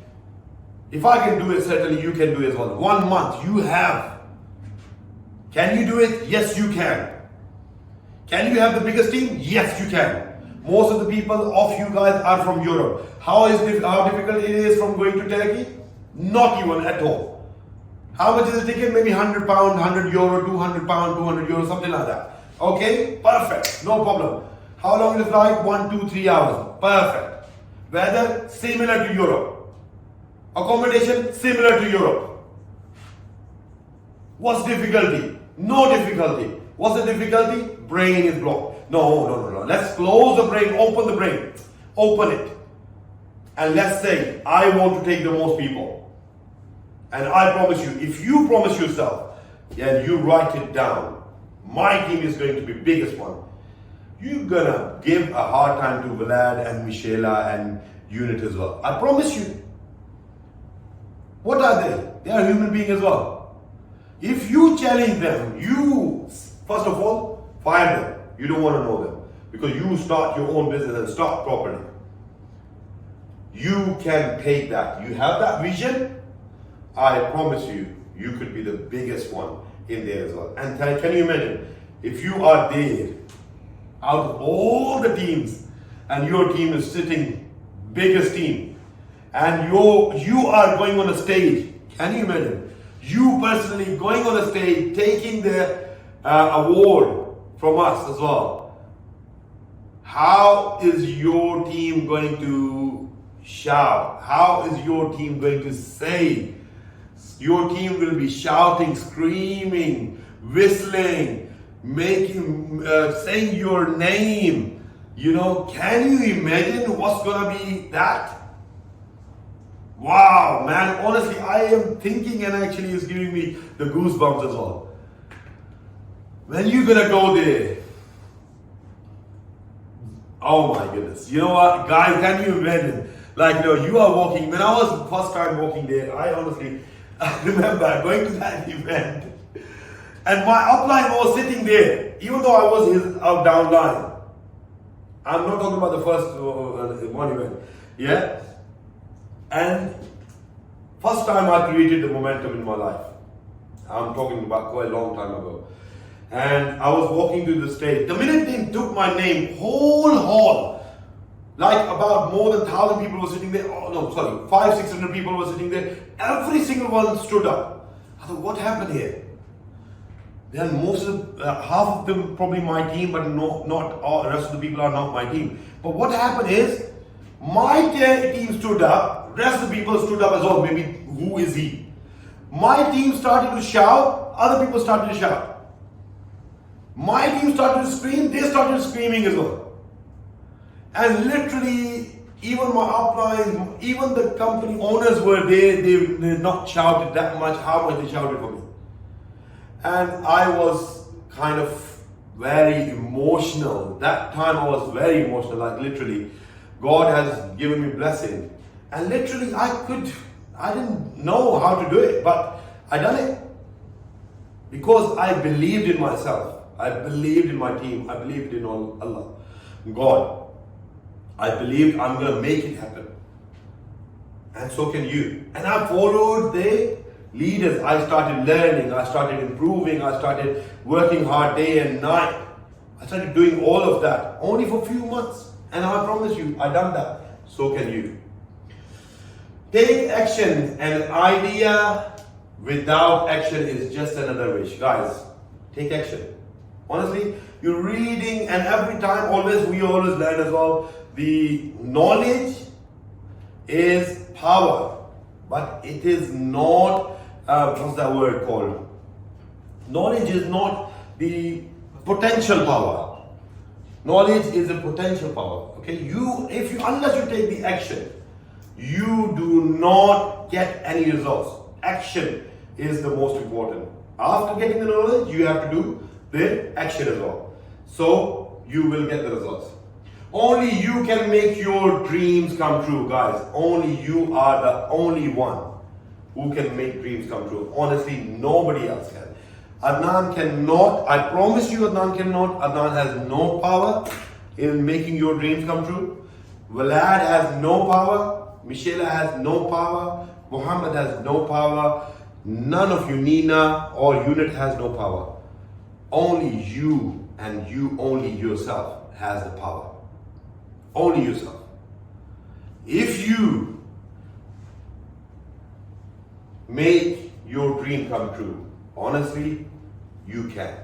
If I can do it, certainly you can do it as well. 1 month, you have. Can you do it? Yes, you can. Can you have the biggest team? Yes, you can. Most of the people of you guys are from Europe. How difficult it is from going to Turkey? Not even at all. How much is the ticket? Maybe £100, €100, £200, €200, something like that. Okay, perfect, no problem. How long is the flight? 1, 2, 3 hours. Perfect. Weather similar to Europe. Accommodation similar to Europe. What's difficulty? No difficulty. What's the difficulty? Brain is blocked. No. Let's close the brain, open the brain. Open it. And let's say, I want to take the most people. And I promise you, if you promise yourself, and you write it down, my team is going to be biggest one. You're gonna give a hard time to Vlad and Michela and Unit as well. I promise you. What are they? They are human beings as well. If you challenge them, you, first of all, fire them. You don't want to know them. Because you start your own business and start properly. You can take that. You have that vision, I promise you, you could be the biggest one in there as well. And can you imagine, if you are there, out of all the teams, and your team is sitting, biggest team, and you are going on a stage, can you imagine? You personally going on a stage, taking the award from us as well. How is your team going to shout? How is your team going to say? Your team will be shouting, screaming, whistling, saying your name. Can you imagine what's gonna be that? Wow, man, honestly, I am thinking and actually it's giving me the goosebumps as well. When you're gonna go there, oh my goodness. You know what, guys, can you imagine? You are walking, when I was first time walking there, I remember going to that event and my upline was sitting there, even though I was his downline. I'm not talking about the first one event, yeah? And first time I created the momentum in my life. I'm talking about quite a long time ago. And I was walking to the stage. The minute they took my name, whole hall, about more than 1,000 people were sitting there. 500-600 people were sitting there. Every single one stood up. I thought, what happened here? Then half of them probably my team, but not all. The rest of the people are not my team. But what happened is, my team stood up. Rest of the people stood up as well. Maybe who is he? My team started to shout. Other people started to shout. My team started to scream. They started screaming as well. And literally, even my upline, even the company owners were there. They not shouted that much. How much they shouted for me. And I was kind of very emotional. That time I was very emotional, literally. God has given me blessing. And literally I didn't know how to do it, but I done it. Because I believed in myself. I believed in my team. I believed in God. I believed I'm going to make it happen. And so can you. And I followed the leaders. I started learning, I started improving, I started working hard day and night. I started doing all of that only for a few months. And I promise you, I done that. So can you. Take action. An idea without action is just another wish. Guys, take action. Honestly, you're reading, and every time, we always learn as well. The knowledge is power, but it is not, what's that word called? Knowledge is not the potential power. Knowledge is a potential power. Okay, unless you take the action, you do not get any results. Action is the most important. After getting the knowledge, you have to do the action as well. So you will get the results. Only you can make your dreams come true, guys. Only you are the only one who can make dreams come true. Honestly, nobody else can. Adnan cannot, I promise you Adnan cannot. Adnan has no power in making your dreams come true. Vlad has no power. Michelle has no power. Muhammad has no power. None of you, Nina or Unit, has no power. Only you, and you only yourself has the power. Only yourself. If you make your dream come true, honestly, you can.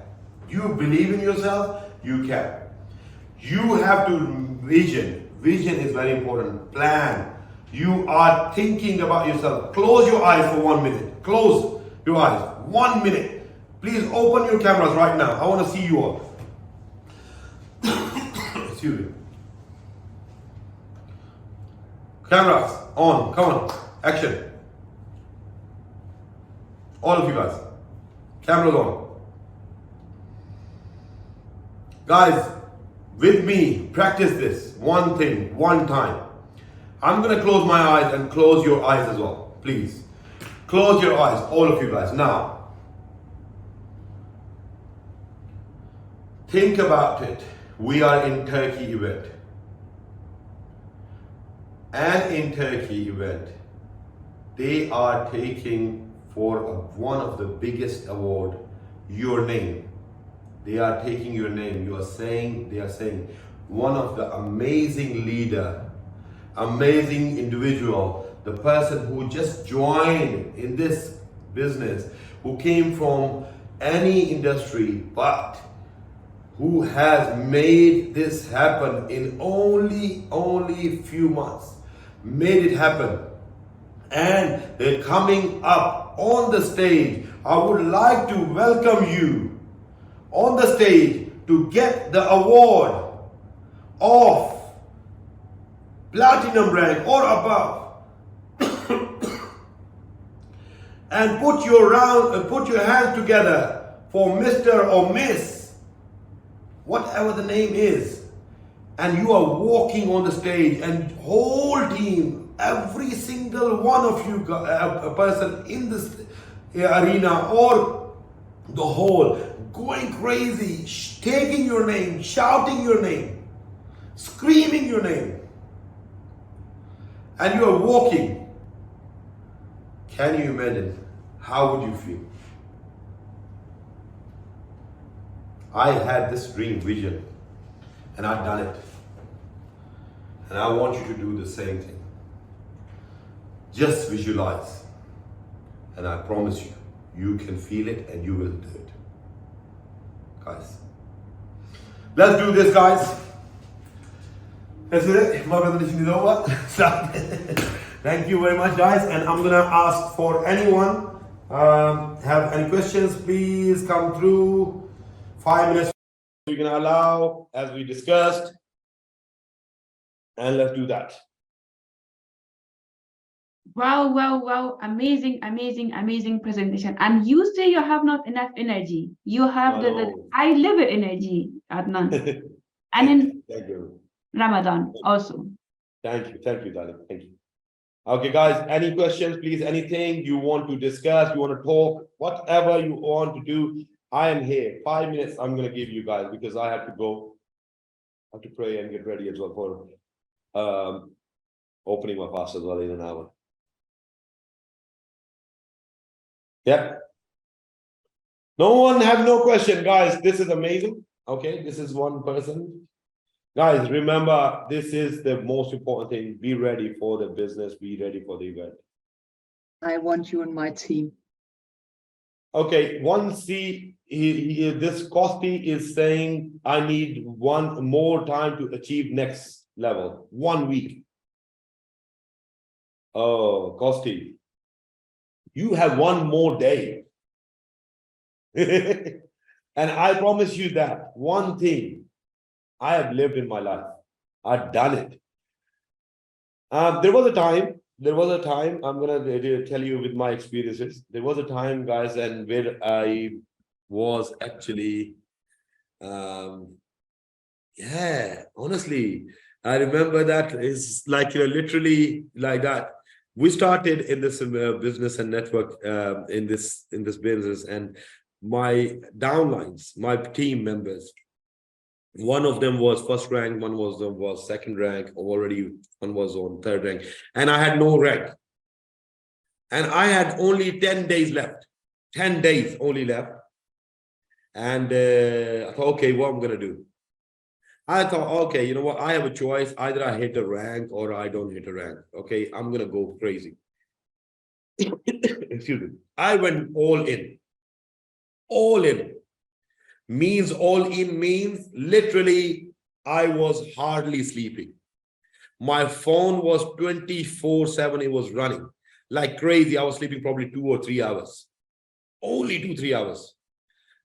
You believe in yourself, you can. You have to vision. Vision is very important. Plan. You are thinking about yourself. Close your eyes for 1 minute. Close your eyes. 1 minute. Please open your cameras right now. I want to see you all. Excuse me. Cameras on. Come on. Action. All of you guys. Cameras on. Guys, with me, practice this. One thing, one time. I'm going to close my eyes and close your eyes as well. Please. Close your eyes, all of you guys. Now, think about it. We are in Turkey event. And in Turkey event, they are taking for one of the biggest award, your name. They are taking your name. They are saying, one of the amazing leader, amazing individual, the person who just joined in this business, who came from any industry, but who has made this happen in only few months, made it happen. And they're coming up on the stage. I would like to welcome you on the stage to get the award of platinum rank or above. And put your hands together for Mr. or Miss, whatever the name is. And you are walking on the stage, and whole team, every single one of you, a person in this arena or the whole, going crazy, taking your name, shouting your name, screaming your name. And you are walking. Can you imagine? How would you feel? I had this dream vision, and I've done it. And I want you to do the same thing. Just visualize. And I promise you, you can feel it and you will do it. Guys, let's do this, guys. That's it. My presentation is over. Thank you very much, guys. And I'm gonna ask for anyone have any questions, please come through. 5 minutes we're gonna allow, as we discussed, and let's do that. Wow. Amazing presentation. And you say you have not enough energy. You have I live with energy, Adnan. And in Thank you. Ramadan also. Thank you, darling. Thank you. Okay, guys, any questions, please? Anything you want to discuss, you want to talk, whatever you want to do, I am here. 5 minutes I'm going to give you guys, because I have to go. I have to pray and get ready as well for opening my fast as well in an hour. Yeah. No one have no question, guys. This is amazing. Okay, this is one person. Guys, remember, this is the most important thing. Be ready for the business. Be ready for the event. I want you in my team. Okay, this Costi is saying, I need one more time to achieve next level. 1 week. Oh, Costi, you have one more day. And I promise you that one thing I have lived in my life. I've done it. There was a time, I'm gonna tell you with my experiences. There was a time, guys, and where I was actually, yeah, honestly, I remember that is like, literally like that. We started in this business and network in this business, and my downlines, my team members, one of them was first rank, one was second rank, already one was on third rank, and I had no rank. And I had only 10 days left, 10 days only left. And I thought, okay, what I'm gonna do? I thought, okay, you know what? I have a choice. Either I hit a rank or I don't hit a rank. Okay, I'm gonna go crazy. Excuse me. I went all in. All in. Means all in means literally I was hardly sleeping. My phone was 24/7, it was running like crazy. I was sleeping probably 2 or 3 hours, only 2-3 hours.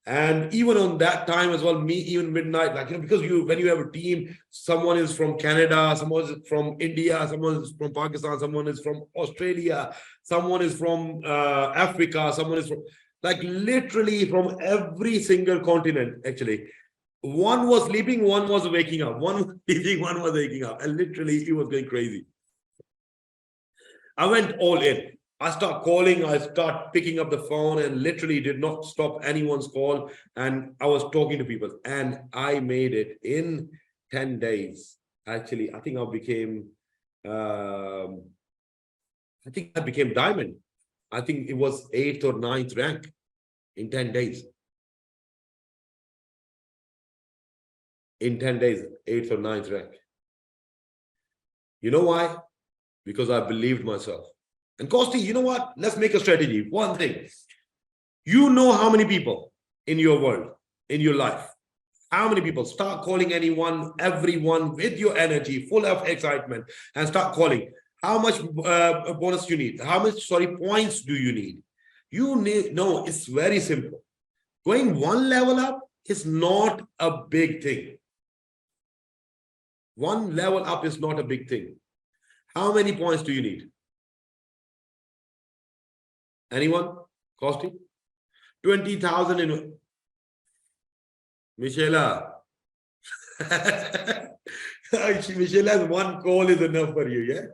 And even on that time as well, me, even midnight, like, because when you have a team, someone is from Canada, someone is from India, someone is from Pakistan, someone is from Australia, someone is from Africa, someone is from, like, literally from every single continent. Actually, one was sleeping, one was waking up, one was sleeping, one was waking up, and literally it was going crazy. I went all in. I start calling, I start picking up the phone, and literally did not stop anyone's call. And I was talking to people, and I made it in 10 days. Actually, I think I became diamond. I think it was 8th or 9th rank in 10 days. In 10 days, 8th or 9th rank. You know why? Because I believed myself. And Costi, you know what? Let's make a strategy. One thing. You know how many people in your world, in your life, how many people? Start calling anyone, everyone with your energy, full of excitement, and start calling. How much bonus you need? How much, points do you need? You need, no, it's very simple. Going one level up is not a big thing. One level up is not a big thing. How many points do you need? Anyone? Costi? 20,000 in Michela. Michela's one call is enough for you, yeah?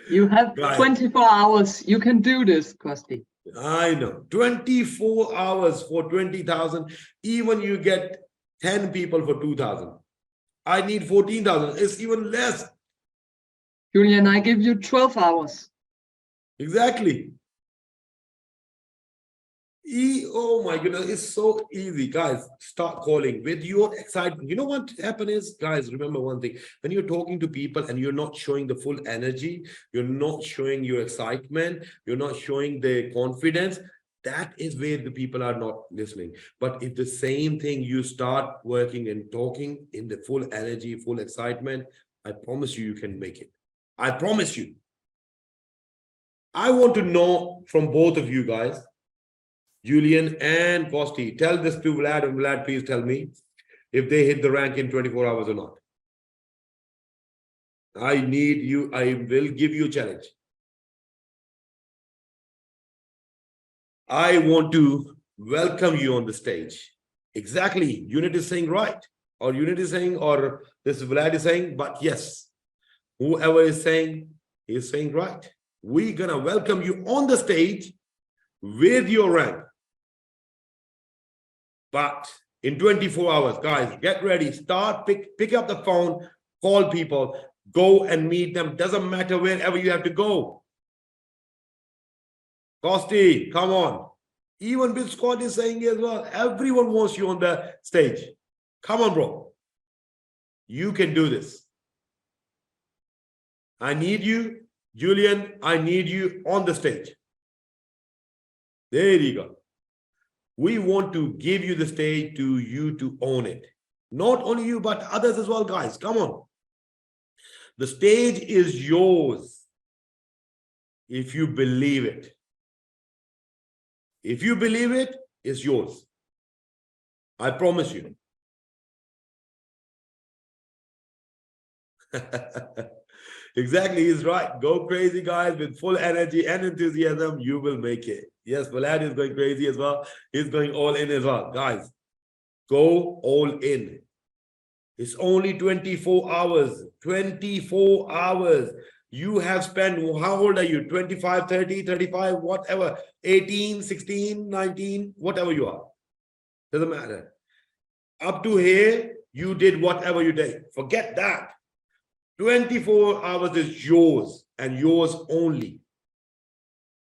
You have 24 hours. You can do this, Costi. I know. 24 hours for 20,000. Even you get 10 people for 2,000. I need 14,000. It's even less. Julian, I give you 12 hours. Exactly. Oh my goodness, it's so easy. Guys, start calling with your excitement. You know what happens is, guys, remember one thing. When you're talking to people and you're not showing the full energy, you're not showing your excitement, you're not showing the confidence, that is where the people are not listening. But if the same thing, you start working and talking in the full energy, full excitement, I promise you, you can make it. I promise you. I want to know from both of you guys, Julian and Costi, tell this to Vlad, and Vlad, please tell me if they hit the rank in 24 hours or not. I need you, I will give you a challenge. I want to welcome you on the stage. Exactly, Unit is saying right, or Unit is saying, or this Vlad is saying, but yes, whoever is saying right. We're gonna welcome you on the stage with your rank. But in 24 hours, guys, get ready. Start, pick up the phone, call people, go and meet them. Doesn't matter wherever you have to go. Costi, come on. Even Bill Scott is saying as well. Everyone wants you on the stage. Come on, bro. You can do this. I need you. Julian, I need you on the stage. There you go. We want to give you the stage to you to own it. Not only you, but others as well, guys. Come on. The stage is yours if you believe it. If you believe it, it's yours. I promise you. Exactly, he's right. Go crazy, guys, with full energy and enthusiasm. You will make it. Yes, Vlad is going crazy as well. He's going all in as well. Guys, go all in. It's only 24 hours. 24 hours. You have spent, how old are you? 25, 30, 35, whatever. 18, 16, 19, whatever you are. Doesn't matter. Up to here, you did whatever you did. Forget that. 24 hours is yours and yours only.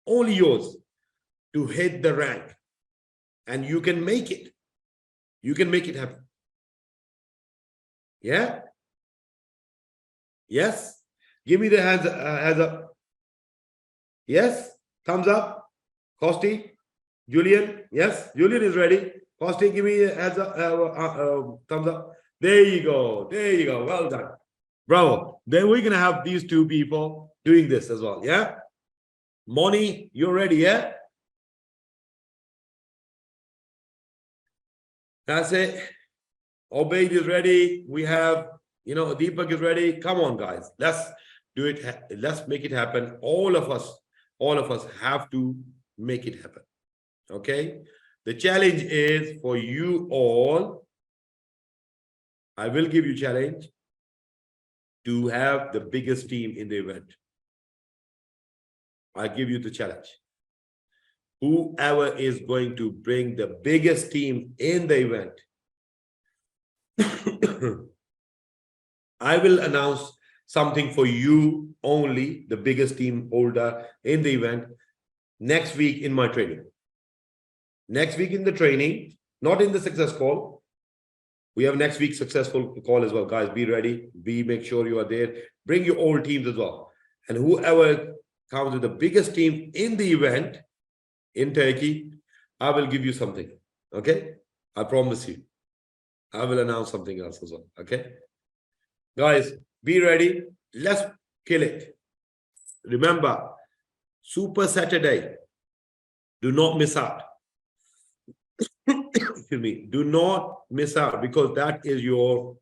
Only yours to hit the rank. And you can make it. You can make it happen. Yeah? Yes? Give me the hands up. Yes? Thumbs up. Costi? Julian? Yes? Julian is ready. Costi, give me a hands up, thumbs up. There you go. There you go. Well done. Bravo. Then we're going to have these two people doing this as well. Yeah? Moni, you're ready, yeah? That's it. Obaid is ready. We have, Deepak is ready. Come on, guys. Let's do it. Let's make it happen. All of us have to make it happen. Okay? The challenge is for you all. I will give you challenge to have the biggest team in the event. I give you the challenge. Whoever is going to bring the biggest team in the event, I will announce something for you only, the biggest team holder in the event, next week in my training. Next week in the training, not in the success call. We have next week's successful call as well. Guys, be ready. Make sure you are there. Bring your old teams as well. And whoever comes with the biggest team in the event in Turkey, I will give you something. Okay? I promise you. I will announce something else as well. Okay? Guys, be ready. Let's kill it. Remember, Super Saturday. Do not miss out. Excuse me. Do not miss out, because that is your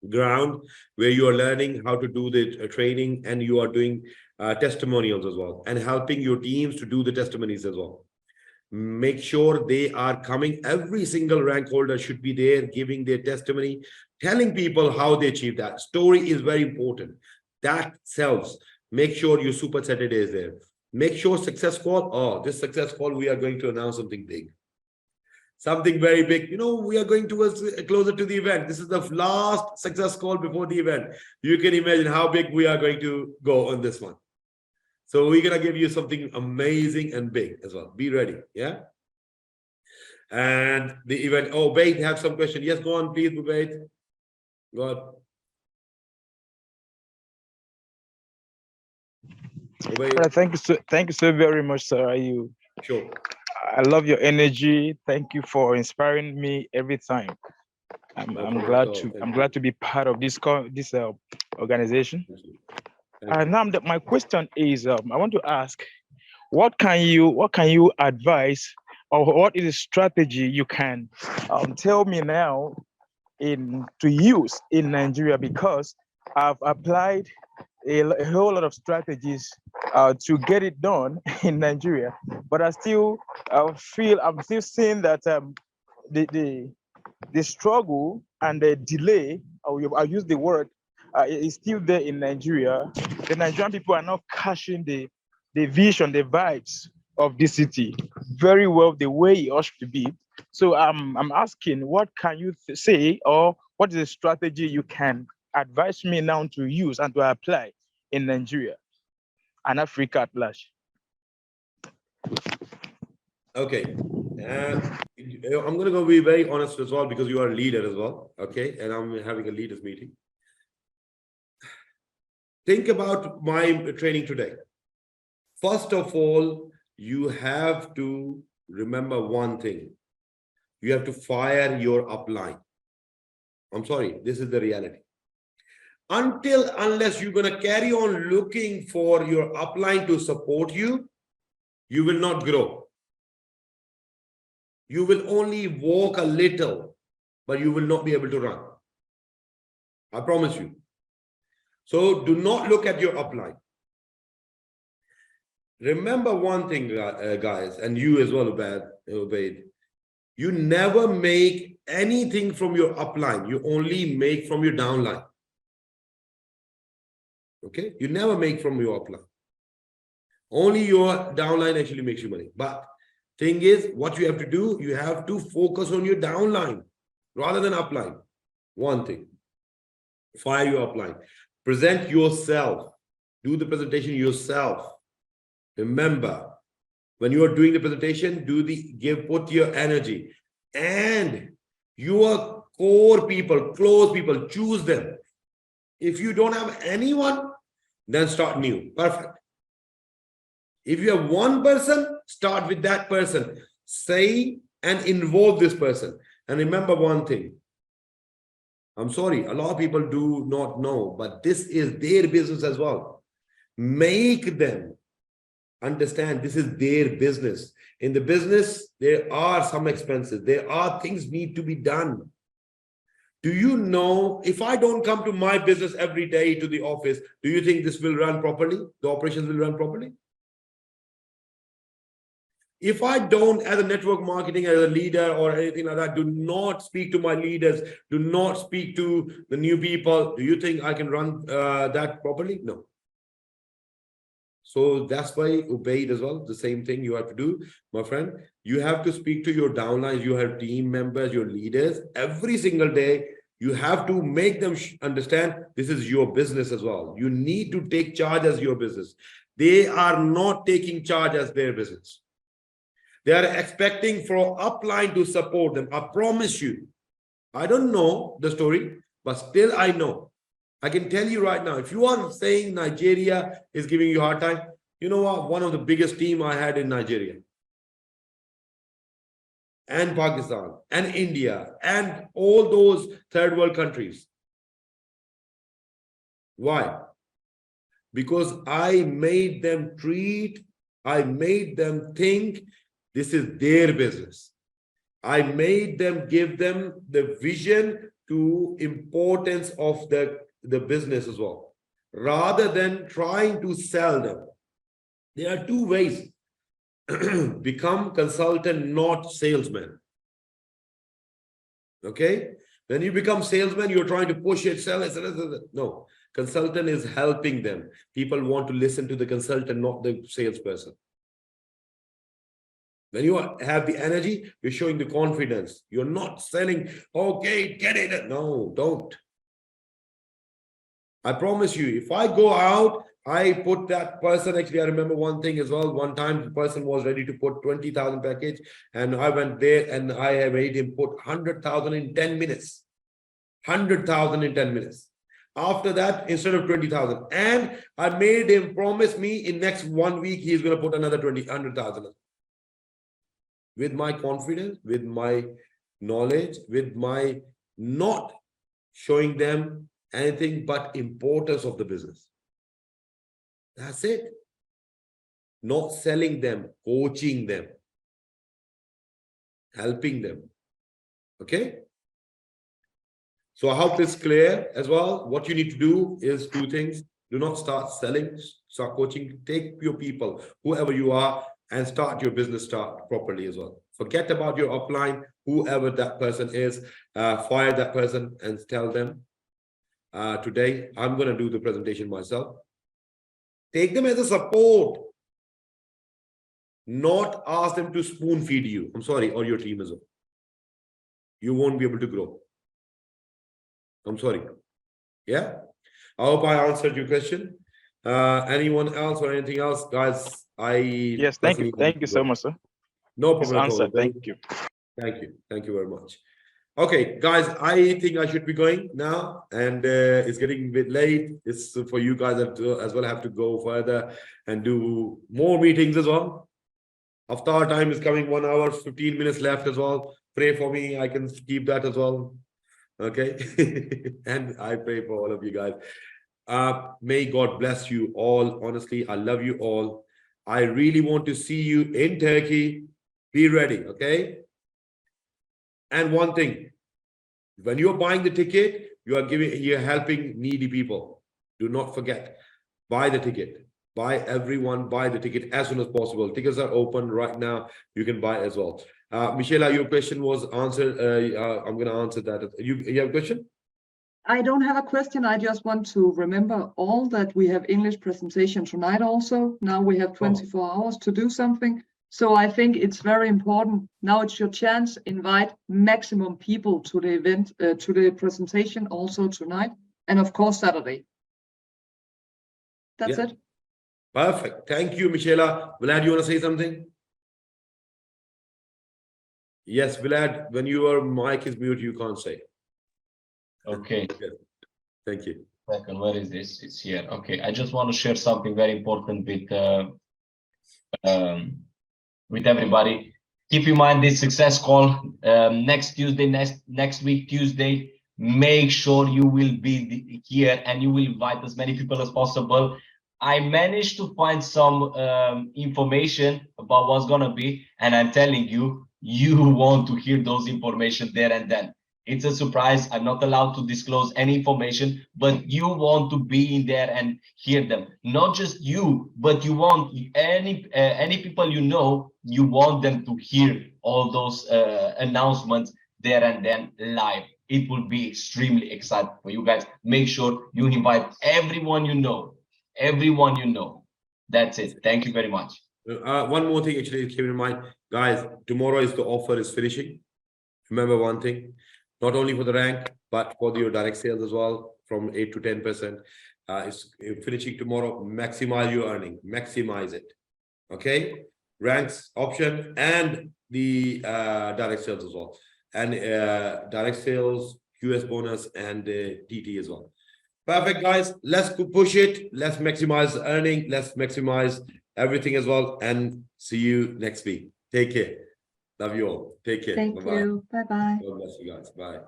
ground where you are learning how to do the training, and you are doing testimonials as well, and helping your teams to do the testimonies as well. Make sure they are coming. Every single rank holder should be there giving their testimony, telling people how they achieved that. Story is very important. That sells. Make sure your Super Saturday is there. Make sure success call. Oh, this success call, we are going to announce something big. Something very big. We are going towards closer to the event. This is the last success call before the event. You can imagine how big we are going to go on this one. So we're going to give you something amazing and big as well. Be ready. Yeah. And the event. Oh, Bait, have some question. Yes, go on, please, Bait. Go on. Thank you so very much, sir. Sure. I love your energy. Thank you for inspiring me every time. I'm glad to be part of this organization. Now my question is, I want to ask, what can you advise, or what is the strategy you can tell me now to use in Nigeria? Because I've applied a whole lot of strategies to get it done in Nigeria, but I still feel I'm still seeing that the struggle and the delay, I'll use the word, is still there in Nigeria. The Nigerian people are not catching the vision, the vibes of this city very well, the way it ought to be. So I'm asking, what can you say, or what is the strategy you can advise me now to use and to apply in Nigeria and Africa at large? Okay. I'm going to go be very honest as well, because you are a leader as well. Okay. And I'm having a leaders meeting. Think about my training today. First of all, you have to remember one thing. You have to fire your upline. I'm sorry, this is the reality. Unless you're going to carry on looking for your upline to support you, you will not grow. You will only walk a little, but you will not be able to run. I promise you. So do not look at your upline. Remember one thing, guys, and you as well, Ubaid. You never make anything from your upline. You only make from your downline. Okay? You never make from your upline. Only your downline actually makes you money. But thing is, what you have to do, you have to focus on your downline rather than upline. One thing. Fire your upline. Present yourself. Do the presentation yourself. Remember, when you are doing the presentation, put your energy. And your core people, close people, choose them. If you don't have anyone, then start new. Perfect. If you have one person, start with that person. Say and involve this person. And remember one thing. I'm sorry, a lot of people do not know, but this is their business as well. Make them understand this is their business. In the business, there are some expenses. There are things need to be done. Do you know, if I don't come to my business every day to the office, do you think this will run properly? The operations will run properly? If I don't, as a network marketing, as a leader or anything like that, do not speak to my leaders, do not speak to the new people, do you think I can run that properly? No. So that's why Ubaid as well, the same thing you have to do, my friend. You have to speak to your downlines, you have team members, your leaders, every single day. You have to make them understand this is your business as well. You need to take charge as your business. They are not taking charge as their business. They are expecting for upline to support them. I promise you. I don't know the story, but still I know. I can tell you right now, if you are saying Nigeria is giving you a hard time, you know what? One of the biggest team I had in Nigeria and Pakistan and India and all those third world countries. Why? Because I made them think this is their business. I made them give them the vision to importance of the business as well, rather than trying to sell them. There are two ways. Become consultant, not salesman. Okay? When you become salesman, you're trying to push it, sell it. No, consultant is helping them. People want to listen to the consultant, not the salesperson. When you have the energy, you're showing the confidence. You're not selling, okay, get it. No, don't. I promise you, if I go out, I put that person, actually, I remember one thing as well. One time the person was ready to put 20,000 package, and I went there and I made him put 100,000 in 10 minutes. 100,000 in 10 minutes. After that, instead of 20,000, and I made him promise me in next 1 week, he's going to put another 100,000. With my confidence, with my knowledge, with my not showing them anything but importance of the business. That's it. Not selling them, coaching them, helping them. Okay? So I hope it's clear as well. What you need to do is two things. Do not start selling, start coaching. Take your people, whoever you are, and start your business properly as well. Forget about your upline, whoever that person is, fire that person and tell them, today, I'm going to do the presentation myself. Take them as a support. Not ask them to spoon feed you. I'm sorry, or your team as well. You won't be able to grow. I'm sorry. Yeah? I hope I answered your question. Anyone else or anything else, guys? Yes, thank you so much, sir. No It's problem at all. answered. Thank you. Thank you very much. Okay, guys, I think I should be going now, and it's getting a bit late. It's for you guys as well have to go further and do more meetings as well. After time is coming, 1 hour, 15 minutes left as well. Pray for me, I can keep that as well. Okay, and I pray for all of you guys. May God bless you all. Honestly, I love you all. I really want to see you in Turkey. Be ready, okay? And one thing, when you're buying the ticket, you're helping needy people. Do not forget, buy the ticket. Buy the ticket as soon as possible. Tickets are open right now. You can buy as well. Michela, your question was answered. I'm going to answer that. You have a question? I don't have a question. I just want to remember all that we have English presentation tonight also. Now we have 24 hours to do something. So I think it's very important. Now it's your chance. Invite maximum people to the event, to the presentation also tonight. And of course, Saturday. That's it. Perfect. Thank you, Michela. Vlad, you want to say something? Yes, Vlad, when your mic is mute, you can't say. Okay. Thank you. Second, where is this? It's here. Okay. I just want to share something very important with everybody. Keep in mind this success call next Tuesday, next week, Tuesday. Make sure you will be here and you will invite as many people as possible. I managed to find some information about what's gonna be, and I'm telling you, you want to hear those information there and then. It's a surprise. I'm not allowed to disclose any information, but you want to be in there and hear them. Not just you, but you want any people you know, you want them to hear all those announcements there and then live. It will be extremely exciting for you guys. Make sure you invite everyone you know. Everyone you know. That's it. Thank you very much. One more thing, actually, keep in mind, guys. Tomorrow is the offer is finishing. Remember one thing, not only for the rank, but for your direct sales as well, from 8 to 10%. It's finishing tomorrow. Maximize your earning. Maximize it. Okay, ranks option and the direct sales as well, and direct sales, QS bonus, and TT as well. Perfect, guys. Let's push it. Let's maximize earning. Let's maximize everything as well. And see you next week. Take care. Love you all. Take care. Thank you. Bye-bye. God bless you guys. Bye.